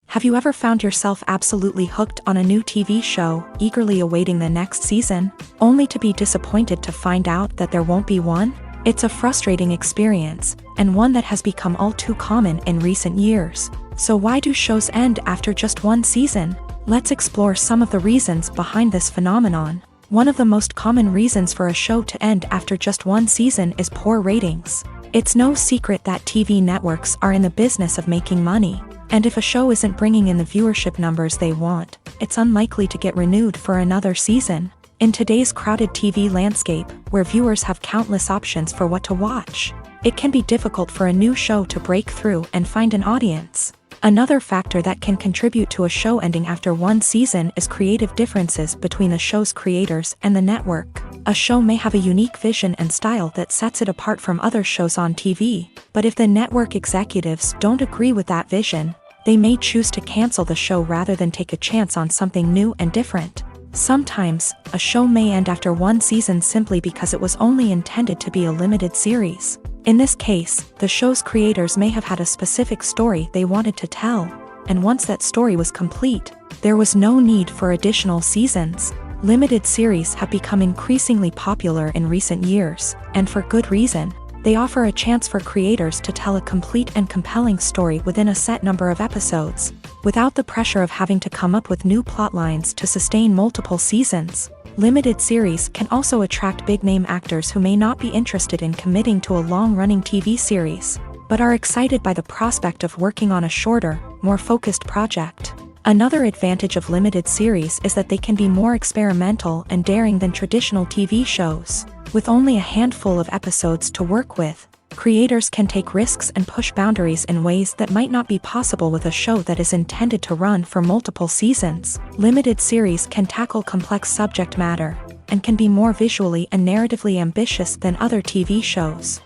Have you ever found yourself absolutely hooked on a new TV show, eagerly awaiting the next season, only to be disappointed to find out that there won't be one? It's a frustrating experience, and one that has become all too common in recent years. So why do shows end after just one season? Let's explore some of the reasons behind this phenomenon. One of the most common reasons for a show to end after just one season is poor ratings. It's no secret that TV networks are in the business of making money, and if a show isn't bringing in the viewership numbers they want, it's unlikely to get renewed for another season. In today's crowded TV landscape, where viewers have countless options for what to watch, it can be difficult for a new show to break through and find an audience. Another factor that can contribute to a show ending after one season is creative differences between the show's creators and the network. A show may have a unique vision and style that sets it apart from other shows on TV, but if the network executives don't agree with that vision, they may choose to cancel the show rather than take a chance on something new and different. Sometimes, a show may end after one season simply because it was only intended to be a limited series. In this case, the show's creators may have had a specific story they wanted to tell, and once that story was complete, there was no need for additional seasons. Limited series have become increasingly popular in recent years, and for good reason. They offer a chance for creators to tell a complete and compelling story within a set number of episodes, without the pressure of having to come up with new plotlines to sustain multiple seasons. Limited series can also attract big-name actors who may not be interested in committing to a long-running TV series, but are excited by the prospect of working on a shorter, more focused project. Another advantage of limited series is that they can be more experimental and daring than traditional TV shows. With only a handful of episodes to work with, creators can take risks and push boundaries in ways that might not be possible with a show that is intended to run for multiple seasons. Limited series can tackle complex subject matter, and can be more visually and narratively ambitious than other TV shows.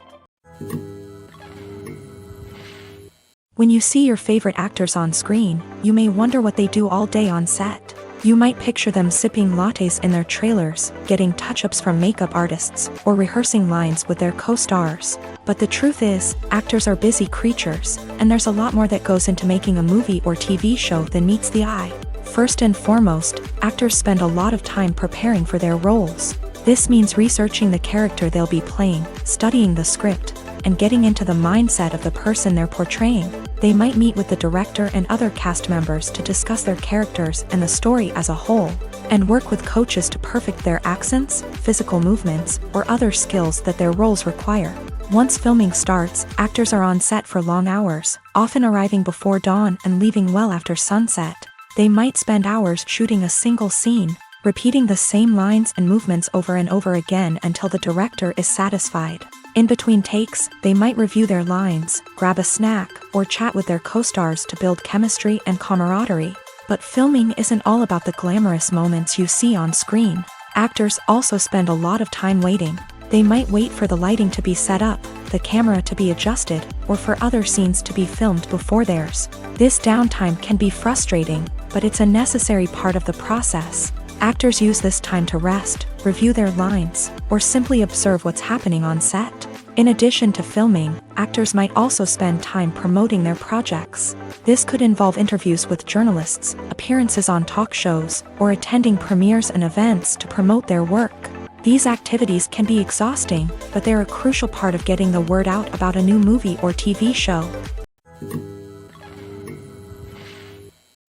When you see your favorite actors on screen, you may wonder what they do all day on set. You might picture them sipping lattes in their trailers, getting touch-ups from makeup artists, or rehearsing lines with their co-stars. But the truth is, actors are busy creatures, and there's a lot more that goes into making a movie or TV show than meets the eye. First and foremost, actors spend a lot of time preparing for their roles. This means researching the character they'll be playing, studying the script, and getting into the mindset of the person they're portraying. They might meet with the director and other cast members to discuss their characters and the story as a whole, and work with coaches to perfect their accents, physical movements, or other skills that their roles require. Once filming starts, actors are on set for long hours, often arriving before dawn and leaving well after sunset. They might spend hours shooting a single scene, repeating the same lines and movements over and over again until the director is satisfied. In between takes, they might review their lines, grab a snack, or chat with their co-stars to build chemistry and camaraderie. But filming isn't all about the glamorous moments you see on screen. Actors also spend a lot of time waiting. They might wait for the lighting to be set up, the camera to be adjusted, or for other scenes to be filmed before theirs. This downtime can be frustrating, but it's a necessary part of the process. Actors use this time to rest, review their lines, or simply observe what's happening on set. In addition to filming, actors might also spend time promoting their projects. This could involve interviews with journalists, appearances on talk shows, or attending premieres and events to promote their work. These activities can be exhausting, but they're a crucial part of getting the word out about a new movie or TV show.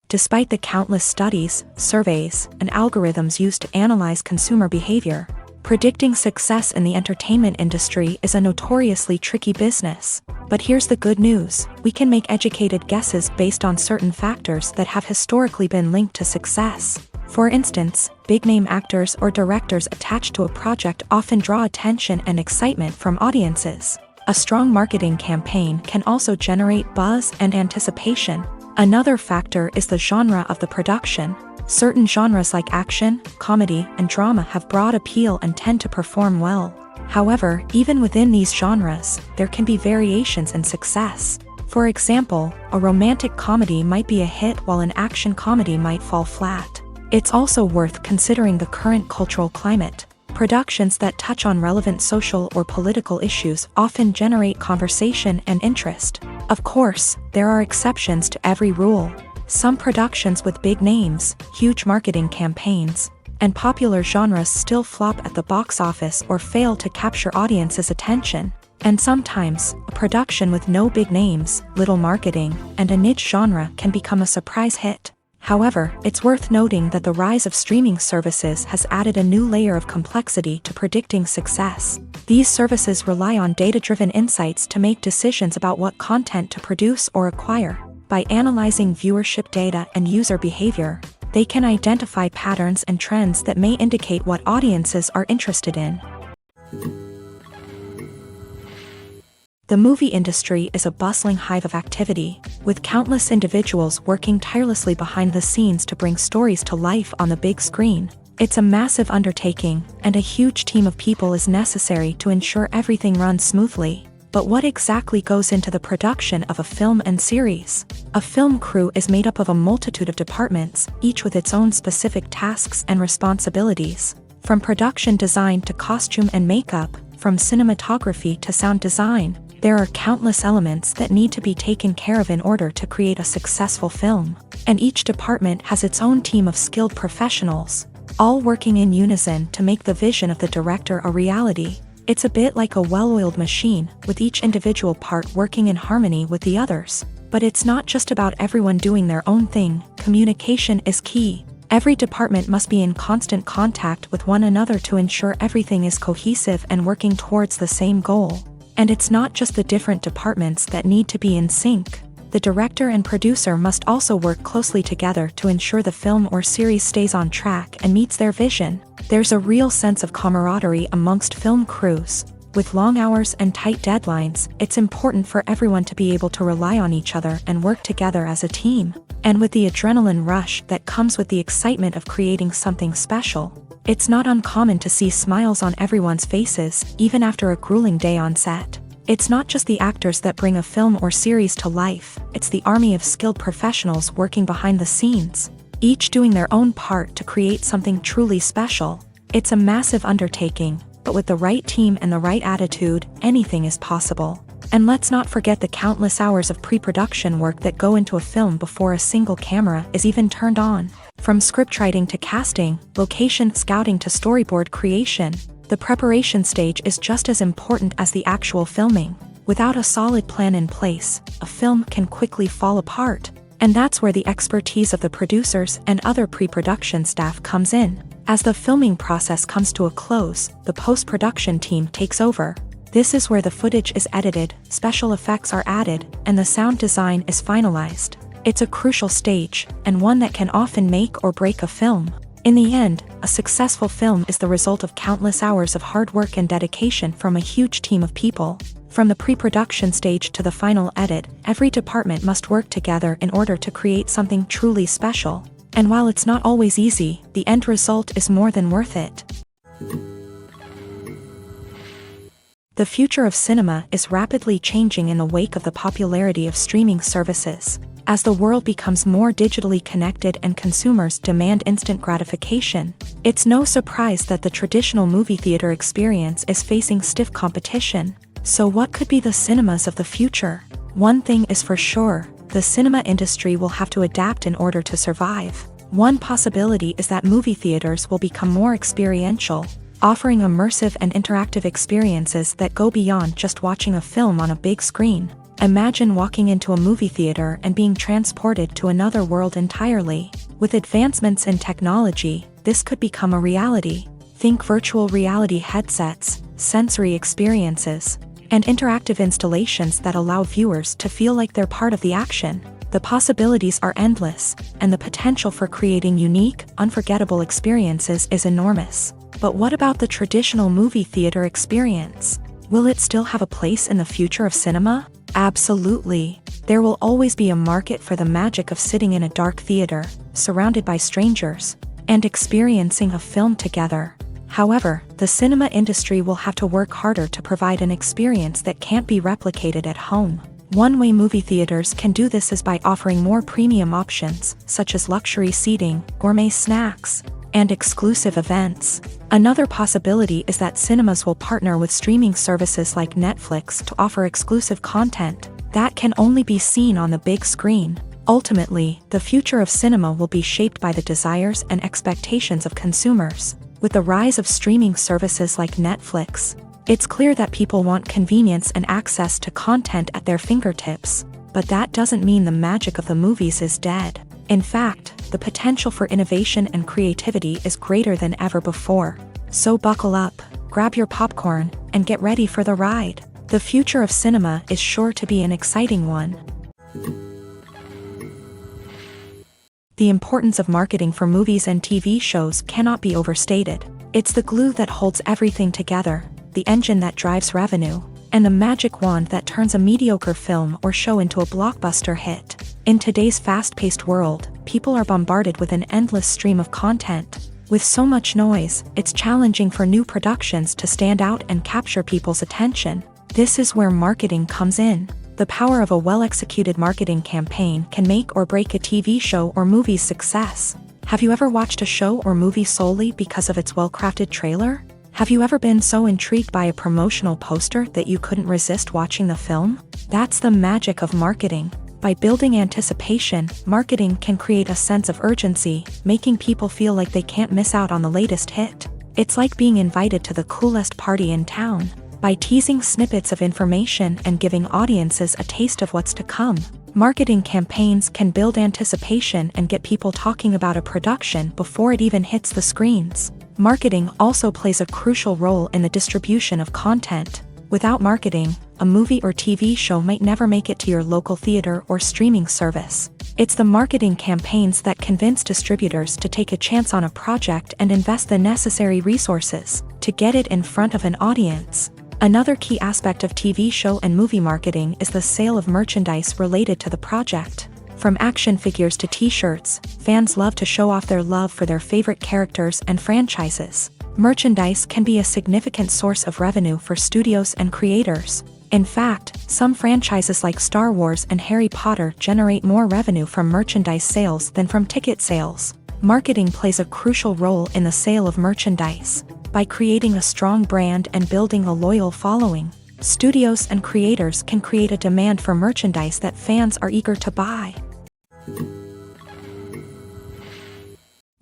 Despite the countless studies, surveys, and algorithms used to analyze consumer behavior, predicting success in the entertainment industry is a notoriously tricky business. But here's the good news: we can make educated guesses based on certain factors that have historically been linked to success. For instance, big-name actors or directors attached to a project often draw attention and excitement from audiences. A strong marketing campaign can also generate buzz and anticipation. Another factor is the genre of the production. Certain genres like action, comedy, and drama have broad appeal and tend to perform well. However, even within these genres, there can be variations in success. For example, a romantic comedy might be a hit while an action comedy might fall flat. It's also worth considering the current cultural climate. Productions that touch on relevant social or political issues often generate conversation and interest. Of course, there are exceptions to every rule. Some productions with big names, huge marketing campaigns, and popular genres still flop at the box office or fail to capture audiences' attention. And sometimes, a production with no big names, little marketing, and a niche genre can become a surprise hit. However, it's worth noting that the rise of streaming services has added a new layer of complexity to predicting success. These services rely on data-driven insights to make decisions about what content to produce or acquire. By analyzing viewership data and user behavior, they can identify patterns and trends that may indicate what audiences are interested in. The movie industry is a bustling hive of activity, with countless individuals working tirelessly behind the scenes to bring stories to life on the big screen. It's a massive undertaking, and a huge team of people is necessary to ensure everything runs smoothly. But what exactly goes into the production of a film and series? A film crew is made up of a multitude of departments, each with its own specific tasks and responsibilities. From production design to costume and makeup, from cinematography to sound design, there are countless elements that need to be taken care of in order to create a successful film. And each department has its own team of skilled professionals, all working in unison to make the vision of the director a reality. It's a bit like a well-oiled machine, with each individual part working in harmony with the others. But it's not just about everyone doing their own thing. Communication is key. Every department must be in constant contact with one another to ensure everything is cohesive and working towards the same goal. And it's not just the different departments that need to be in sync. The director and producer must also work closely together to ensure the film or series stays on track and meets their vision. There's a real sense of camaraderie amongst film crews. With long hours and tight deadlines, it's important for everyone to be able to rely on each other and work together as a team. And with the adrenaline rush that comes with the excitement of creating something special, it's not uncommon to see smiles on everyone's faces, even after a grueling day on set. It's not just the actors that bring a film or series to life, it's the army of skilled professionals working behind the scenes, each doing their own part to create something truly special. It's a massive undertaking, but with the right team and the right attitude, anything is possible. And let's not forget the countless hours of pre-production work that go into a film before a single camera is even turned on. From scriptwriting to casting, location scouting to storyboard creation, the preparation stage is just as important as the actual filming. Without a solid plan in place, a film can quickly fall apart. And that's where the expertise of the producers and other pre-production staff comes in. As the filming process comes to a close, the post-production team takes over. This is where the footage is edited, special effects are added, and the sound design is finalized. It's a crucial stage, and one that can often make or break a film. In the end, a successful film is the result of countless hours of hard work and dedication from a huge team of people. From the pre-production stage to the final edit, every department must work together in order to create something truly special. And while it's not always easy, the end result is more than worth it. The future of cinema is rapidly changing in the wake of the popularity of streaming services. As the world becomes more digitally connected and consumers demand instant gratification, it's no surprise that the traditional movie theater experience is facing stiff competition. So what could be the cinemas of the future? One thing is for sure, the cinema industry will have to adapt in order to survive. One possibility is that movie theaters will become more experiential, offering immersive and interactive experiences that go beyond just watching a film on a big screen. Imagine walking into a movie theater and being transported to another world entirely. With advancements in technology, this could become a reality. Think virtual reality headsets, sensory experiences, and interactive installations that allow viewers to feel like they're part of the action. The possibilities are endless, and the potential for creating unique, unforgettable experiences is enormous. But what about the traditional movie theater experience? Will it still have a place in the future of cinema? Absolutely. There will always be a market for the magic of sitting in a dark theater, surrounded by strangers, and experiencing a film together. However, the cinema industry will have to work harder to provide an experience that can't be replicated at home. One way movie theaters can do this is by offering more premium options, such as luxury seating, gourmet snacks, and exclusive events. Another possibility is that cinemas will partner with streaming services like Netflix to offer exclusive content that can only be seen on the big screen. Ultimately, the future of cinema will be shaped by the desires and expectations of consumers. With the rise of streaming services like Netflix, it's clear that people want convenience and access to content at their fingertips. But that doesn't mean the magic of the movies is dead. In fact, the potential for innovation and creativity is greater than ever before. So buckle up, grab your popcorn, and get ready for the ride. The future of cinema is sure to be an exciting one. The importance of marketing for movies and TV shows cannot be overstated. It's the glue that holds everything together, the engine that drives revenue, and the magic wand that turns a mediocre film or show into a blockbuster hit. In today's fast-paced world, people are bombarded with an endless stream of content. With so much noise, it's challenging for new productions to stand out and capture people's attention. This is where marketing comes in. The power of a well-executed marketing campaign can make or break a TV show or movie's success. Have you ever watched a show or movie solely because of its well-crafted trailer? Have you ever been so intrigued by a promotional poster that you couldn't resist watching the film? That's the magic of marketing. By building anticipation, marketing can create a sense of urgency, making people feel like they can't miss out on the latest hit. It's like being invited to the coolest party in town. By teasing snippets of information and giving audiences a taste of what's to come, marketing campaigns can build anticipation and get people talking about a production before it even hits the screens. Marketing also plays a crucial role in the distribution of content. Without marketing, a movie or TV show might never make it to your local theater or streaming service. It's the marketing campaigns that convince distributors to take a chance on a project and invest the necessary resources to get it in front of an audience. Another key aspect of TV show and movie marketing is the sale of merchandise related to the project. From action figures to t-shirts, fans love to show off their love for their favorite characters and franchises. Merchandise can be a significant source of revenue for studios and creators. In fact, some franchises like Star Wars and Harry Potter generate more revenue from merchandise sales than from ticket sales. Marketing plays a crucial role in the sale of merchandise. By creating a strong brand and building a loyal following, studios and creators can create a demand for merchandise that fans are eager to buy.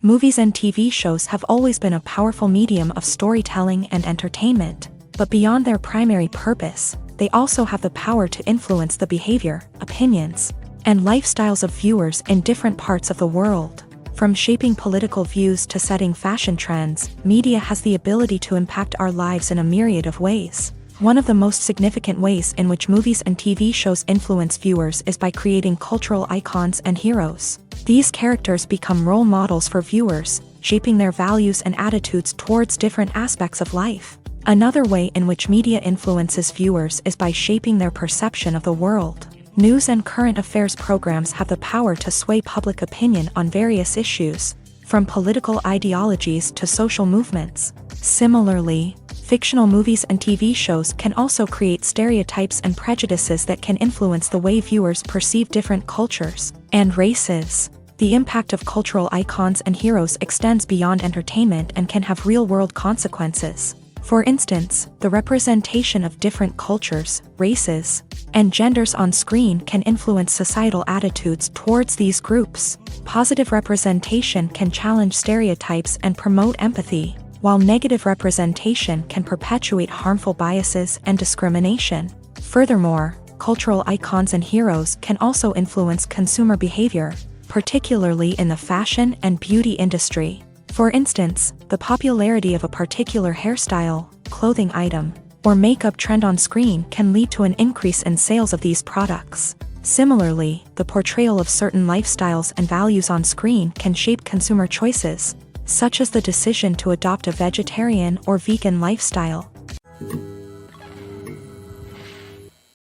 Movies and TV shows have always been a powerful medium of storytelling and entertainment, but beyond their primary purpose, they also have the power to influence the behavior, opinions, and lifestyles of viewers in different parts of the world. From shaping political views to setting fashion trends, media has the ability to impact our lives in a myriad of ways. One of the most significant ways in which movies and TV shows influence viewers is by creating cultural icons and heroes. These characters become role models for viewers, shaping their values and attitudes towards different aspects of life. Another way in which media influences viewers is by shaping their perception of the world. News and current affairs programs have the power to sway public opinion on various issues, from political ideologies to social movements. Similarly, fictional movies and TV shows can also create stereotypes and prejudices that can influence the way viewers perceive different cultures and races. The impact of cultural icons and heroes extends beyond entertainment and can have real-world consequences. For instance, the representation of different cultures, races, and genders on screen can influence societal attitudes towards these groups. Positive representation can challenge stereotypes and promote empathy, while negative representation can perpetuate harmful biases and discrimination. Furthermore, cultural icons and heroes can also influence consumer behavior, particularly in the fashion and beauty industry. For instance, the popularity of a particular hairstyle, clothing item, or makeup trend on screen can lead to an increase in sales of these products. Similarly, the portrayal of certain lifestyles and values on screen can shape consumer choices, such as the decision to adopt a vegetarian or vegan lifestyle.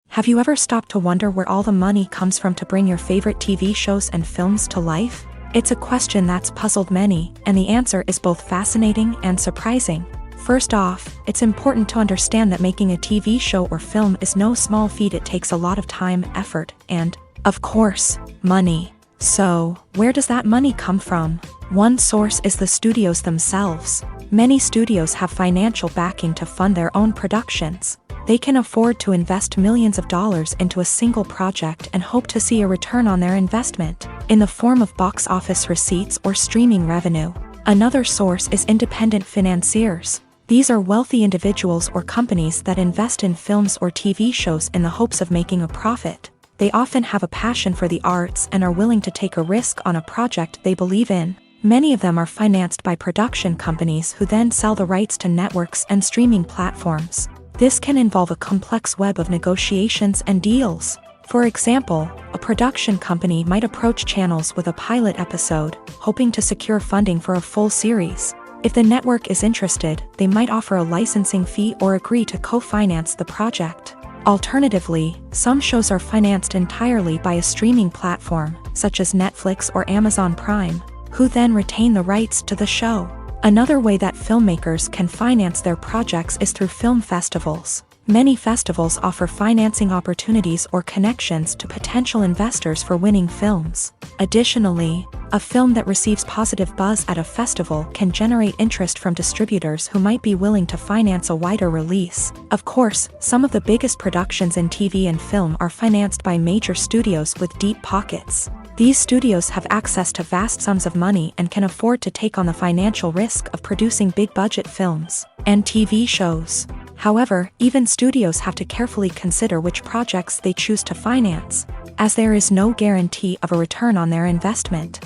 Have you ever stopped to wonder where all the money comes from to bring your favorite TV shows and films to life? It's a question that's puzzled many, and the answer is both fascinating and surprising. First off, it's important to understand that making a TV show or film is no small feat. It takes a lot of time, effort, and, of course, money. So, where does that money come from? One source is the studios themselves. Many studios have financial backing to fund their own productions. They can afford to invest millions of dollars into a single project and hope to see a return on their investment, in the form of box office receipts or streaming revenue. Another source is independent financiers. These are wealthy individuals or companies that invest in films or TV shows in the hopes of making a profit. They often have a passion for the arts and are willing to take a risk on a project they believe in. Many of them are financed by production companies who then sell the rights to networks and streaming platforms. This can involve a complex web of negotiations and deals. For example, a production company might approach channels with a pilot episode, hoping to secure funding for a full series. If the network is interested, they might offer a licensing fee or agree to co-finance the project. Alternatively, some shows are financed entirely by a streaming platform, such as Netflix or Amazon Prime, who then retain the rights to the show. Another way that filmmakers can finance their projects is through film festivals. Many festivals offer financing opportunities or connections to potential investors for winning films. Additionally, a film that receives positive buzz at a festival can generate interest from distributors who might be willing to finance a wider release. Of course, some of the biggest productions in TV and film are financed by major studios with deep pockets. These studios have access to vast sums of money and can afford to take on the financial risk of producing big-budget films and TV shows. However, even studios have to carefully consider which projects they choose to finance, as there is no guarantee of a return on their investment.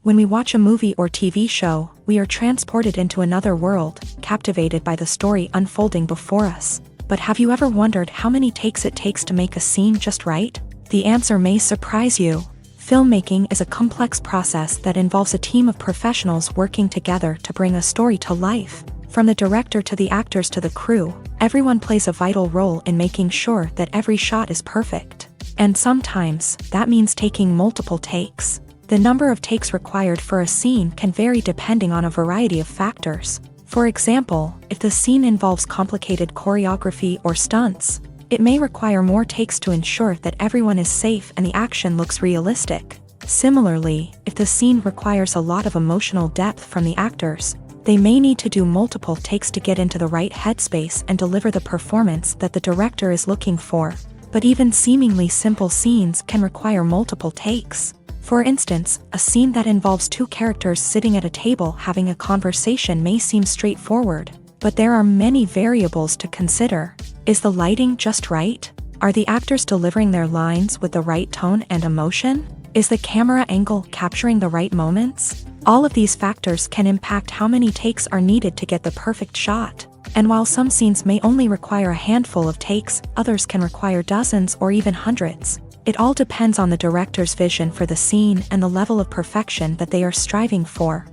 When we watch a movie or TV show, we are transported into another world, captivated by the story unfolding before us. But have you ever wondered how many takes it takes to make a scene just right? The answer may surprise you. Filmmaking is a complex process that involves a team of professionals working together to bring a story to life. From the director to the actors to the crew, everyone plays a vital role in making sure that every shot is perfect. And sometimes, that means taking multiple takes. The number of takes required for a scene can vary depending on a variety of factors. For example, if the scene involves complicated choreography or stunts, it may require more takes to ensure that everyone is safe and the action looks realistic. Similarly, if the scene requires a lot of emotional depth from the actors, they may need to do multiple takes to get into the right headspace and deliver the performance that the director is looking for. But even seemingly simple scenes can require multiple takes. For instance, a scene that involves two characters sitting at a table having a conversation may seem straightforward, but there are many variables to consider. Is the lighting just right? Are the actors delivering their lines with the right tone and emotion? Is the camera angle capturing the right moments? All of these factors can impact how many takes are needed to get the perfect shot. And while some scenes may only require a handful of takes, others can require dozens or even hundreds. It all depends on the director's vision for the scene and the level of perfection that they are striving for.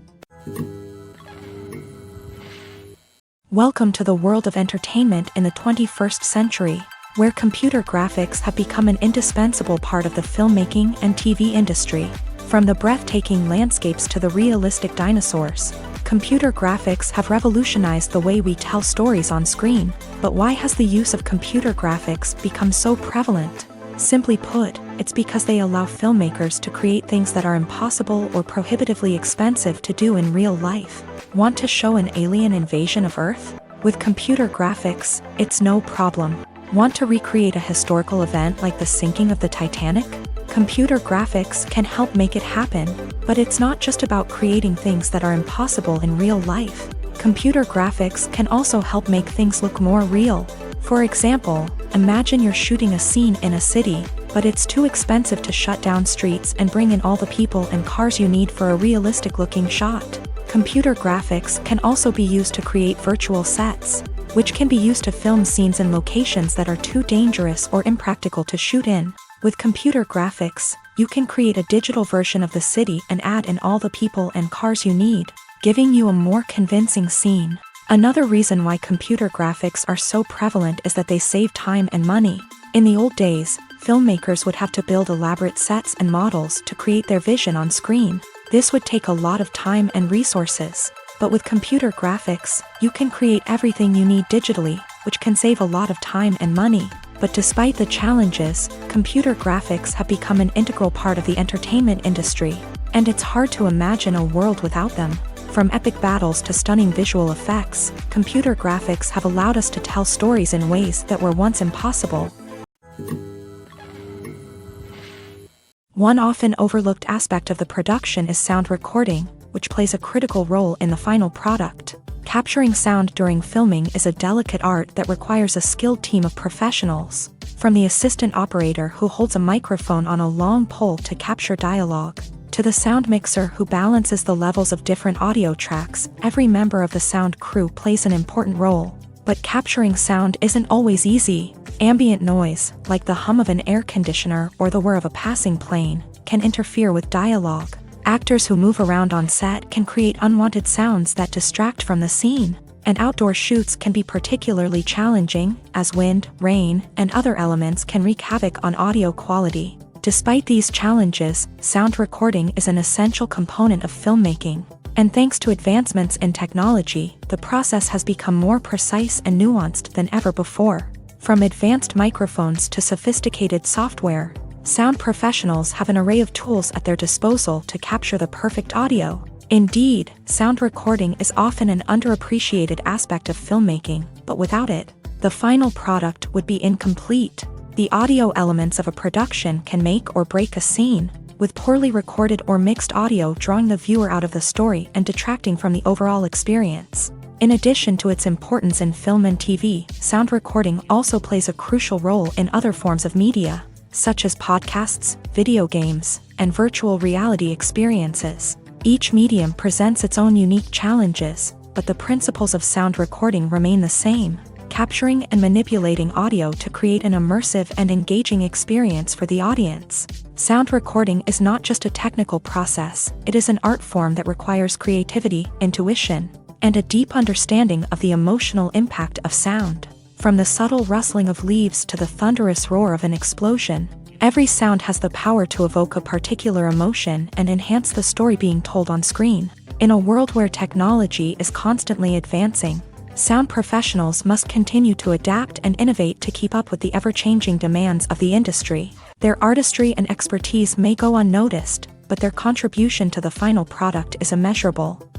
Welcome to the world of entertainment in the 21st century, where computer graphics have become an indispensable part of the filmmaking and TV industry. From the breathtaking landscapes to the realistic dinosaurs, computer graphics have revolutionized the way we tell stories on screen. But why has the use of computer graphics become so prevalent? Simply put, it's because they allow filmmakers to create things that are impossible or prohibitively expensive to do in real life. Want to show an alien invasion of Earth? With computer graphics, it's no problem. Want to recreate a historical event like the sinking of the Titanic? Computer graphics can help make it happen, but it's not just about creating things that are impossible in real life. Computer graphics can also help make things look more real. For example, imagine you're shooting a scene in a city, but it's too expensive to shut down streets and bring in all the people and cars you need for a realistic-looking shot. Computer graphics can also be used to create virtual sets, which can be used to film scenes in locations that are too dangerous or impractical to shoot in. With computer graphics, you can create a digital version of the city and add in all the people and cars you need, giving you a more convincing scene. Another reason why computer graphics are so prevalent is that they save time and money. In the old days, filmmakers would have to build elaborate sets and models to create their vision on screen. This would take a lot of time and resources. But with computer graphics, you can create everything you need digitally, which can save a lot of time and money. But despite the challenges, computer graphics have become an integral part of the entertainment industry, and it's hard to imagine a world without them. From epic battles to stunning visual effects, computer graphics have allowed us to tell stories in ways that were once impossible. One often overlooked aspect of the production is sound recording, which plays a critical role in the final product. Capturing sound during filming is a delicate art that requires a skilled team of professionals. From the assistant operator who holds a microphone on a long pole to capture dialogue, to the sound mixer who balances the levels of different audio tracks, every member of the sound crew plays an important role. But capturing sound isn't always easy. Ambient noise, like the hum of an air conditioner or the whir of a passing plane, can interfere with dialogue. Actors who move around on set can create unwanted sounds that distract from the scene. And outdoor shoots can be particularly challenging, as wind, rain, and other elements can wreak havoc on audio quality. Despite these challenges, sound recording is an essential component of filmmaking. And thanks to advancements in technology, the process has become more precise and nuanced than ever before. From advanced microphones to sophisticated software, sound professionals have an array of tools at their disposal to capture the perfect audio. Indeed, sound recording is often an underappreciated aspect of filmmaking, but without it, the final product would be incomplete. The audio elements of a production can make or break a scene, with poorly recorded or mixed audio drawing the viewer out of the story and detracting from the overall experience. In addition to its importance in film and TV, sound recording also plays a crucial role in other forms of media, such as podcasts, video games, and virtual reality experiences. Each medium presents its own unique challenges, but the principles of sound recording remain the same: capturing and manipulating audio to create an immersive and engaging experience for the audience. Sound recording is not just a technical process, it is an art form that requires creativity, intuition, and a deep understanding of the emotional impact of sound. From the subtle rustling of leaves to the thunderous roar of an explosion, every sound has the power to evoke a particular emotion and enhance the story being told on screen. In a world where technology is constantly advancing, sound professionals must continue to adapt and innovate to keep up with the ever-changing demands of the industry. Their artistry and expertise may go unnoticed, but their contribution to the final product is immeasurable.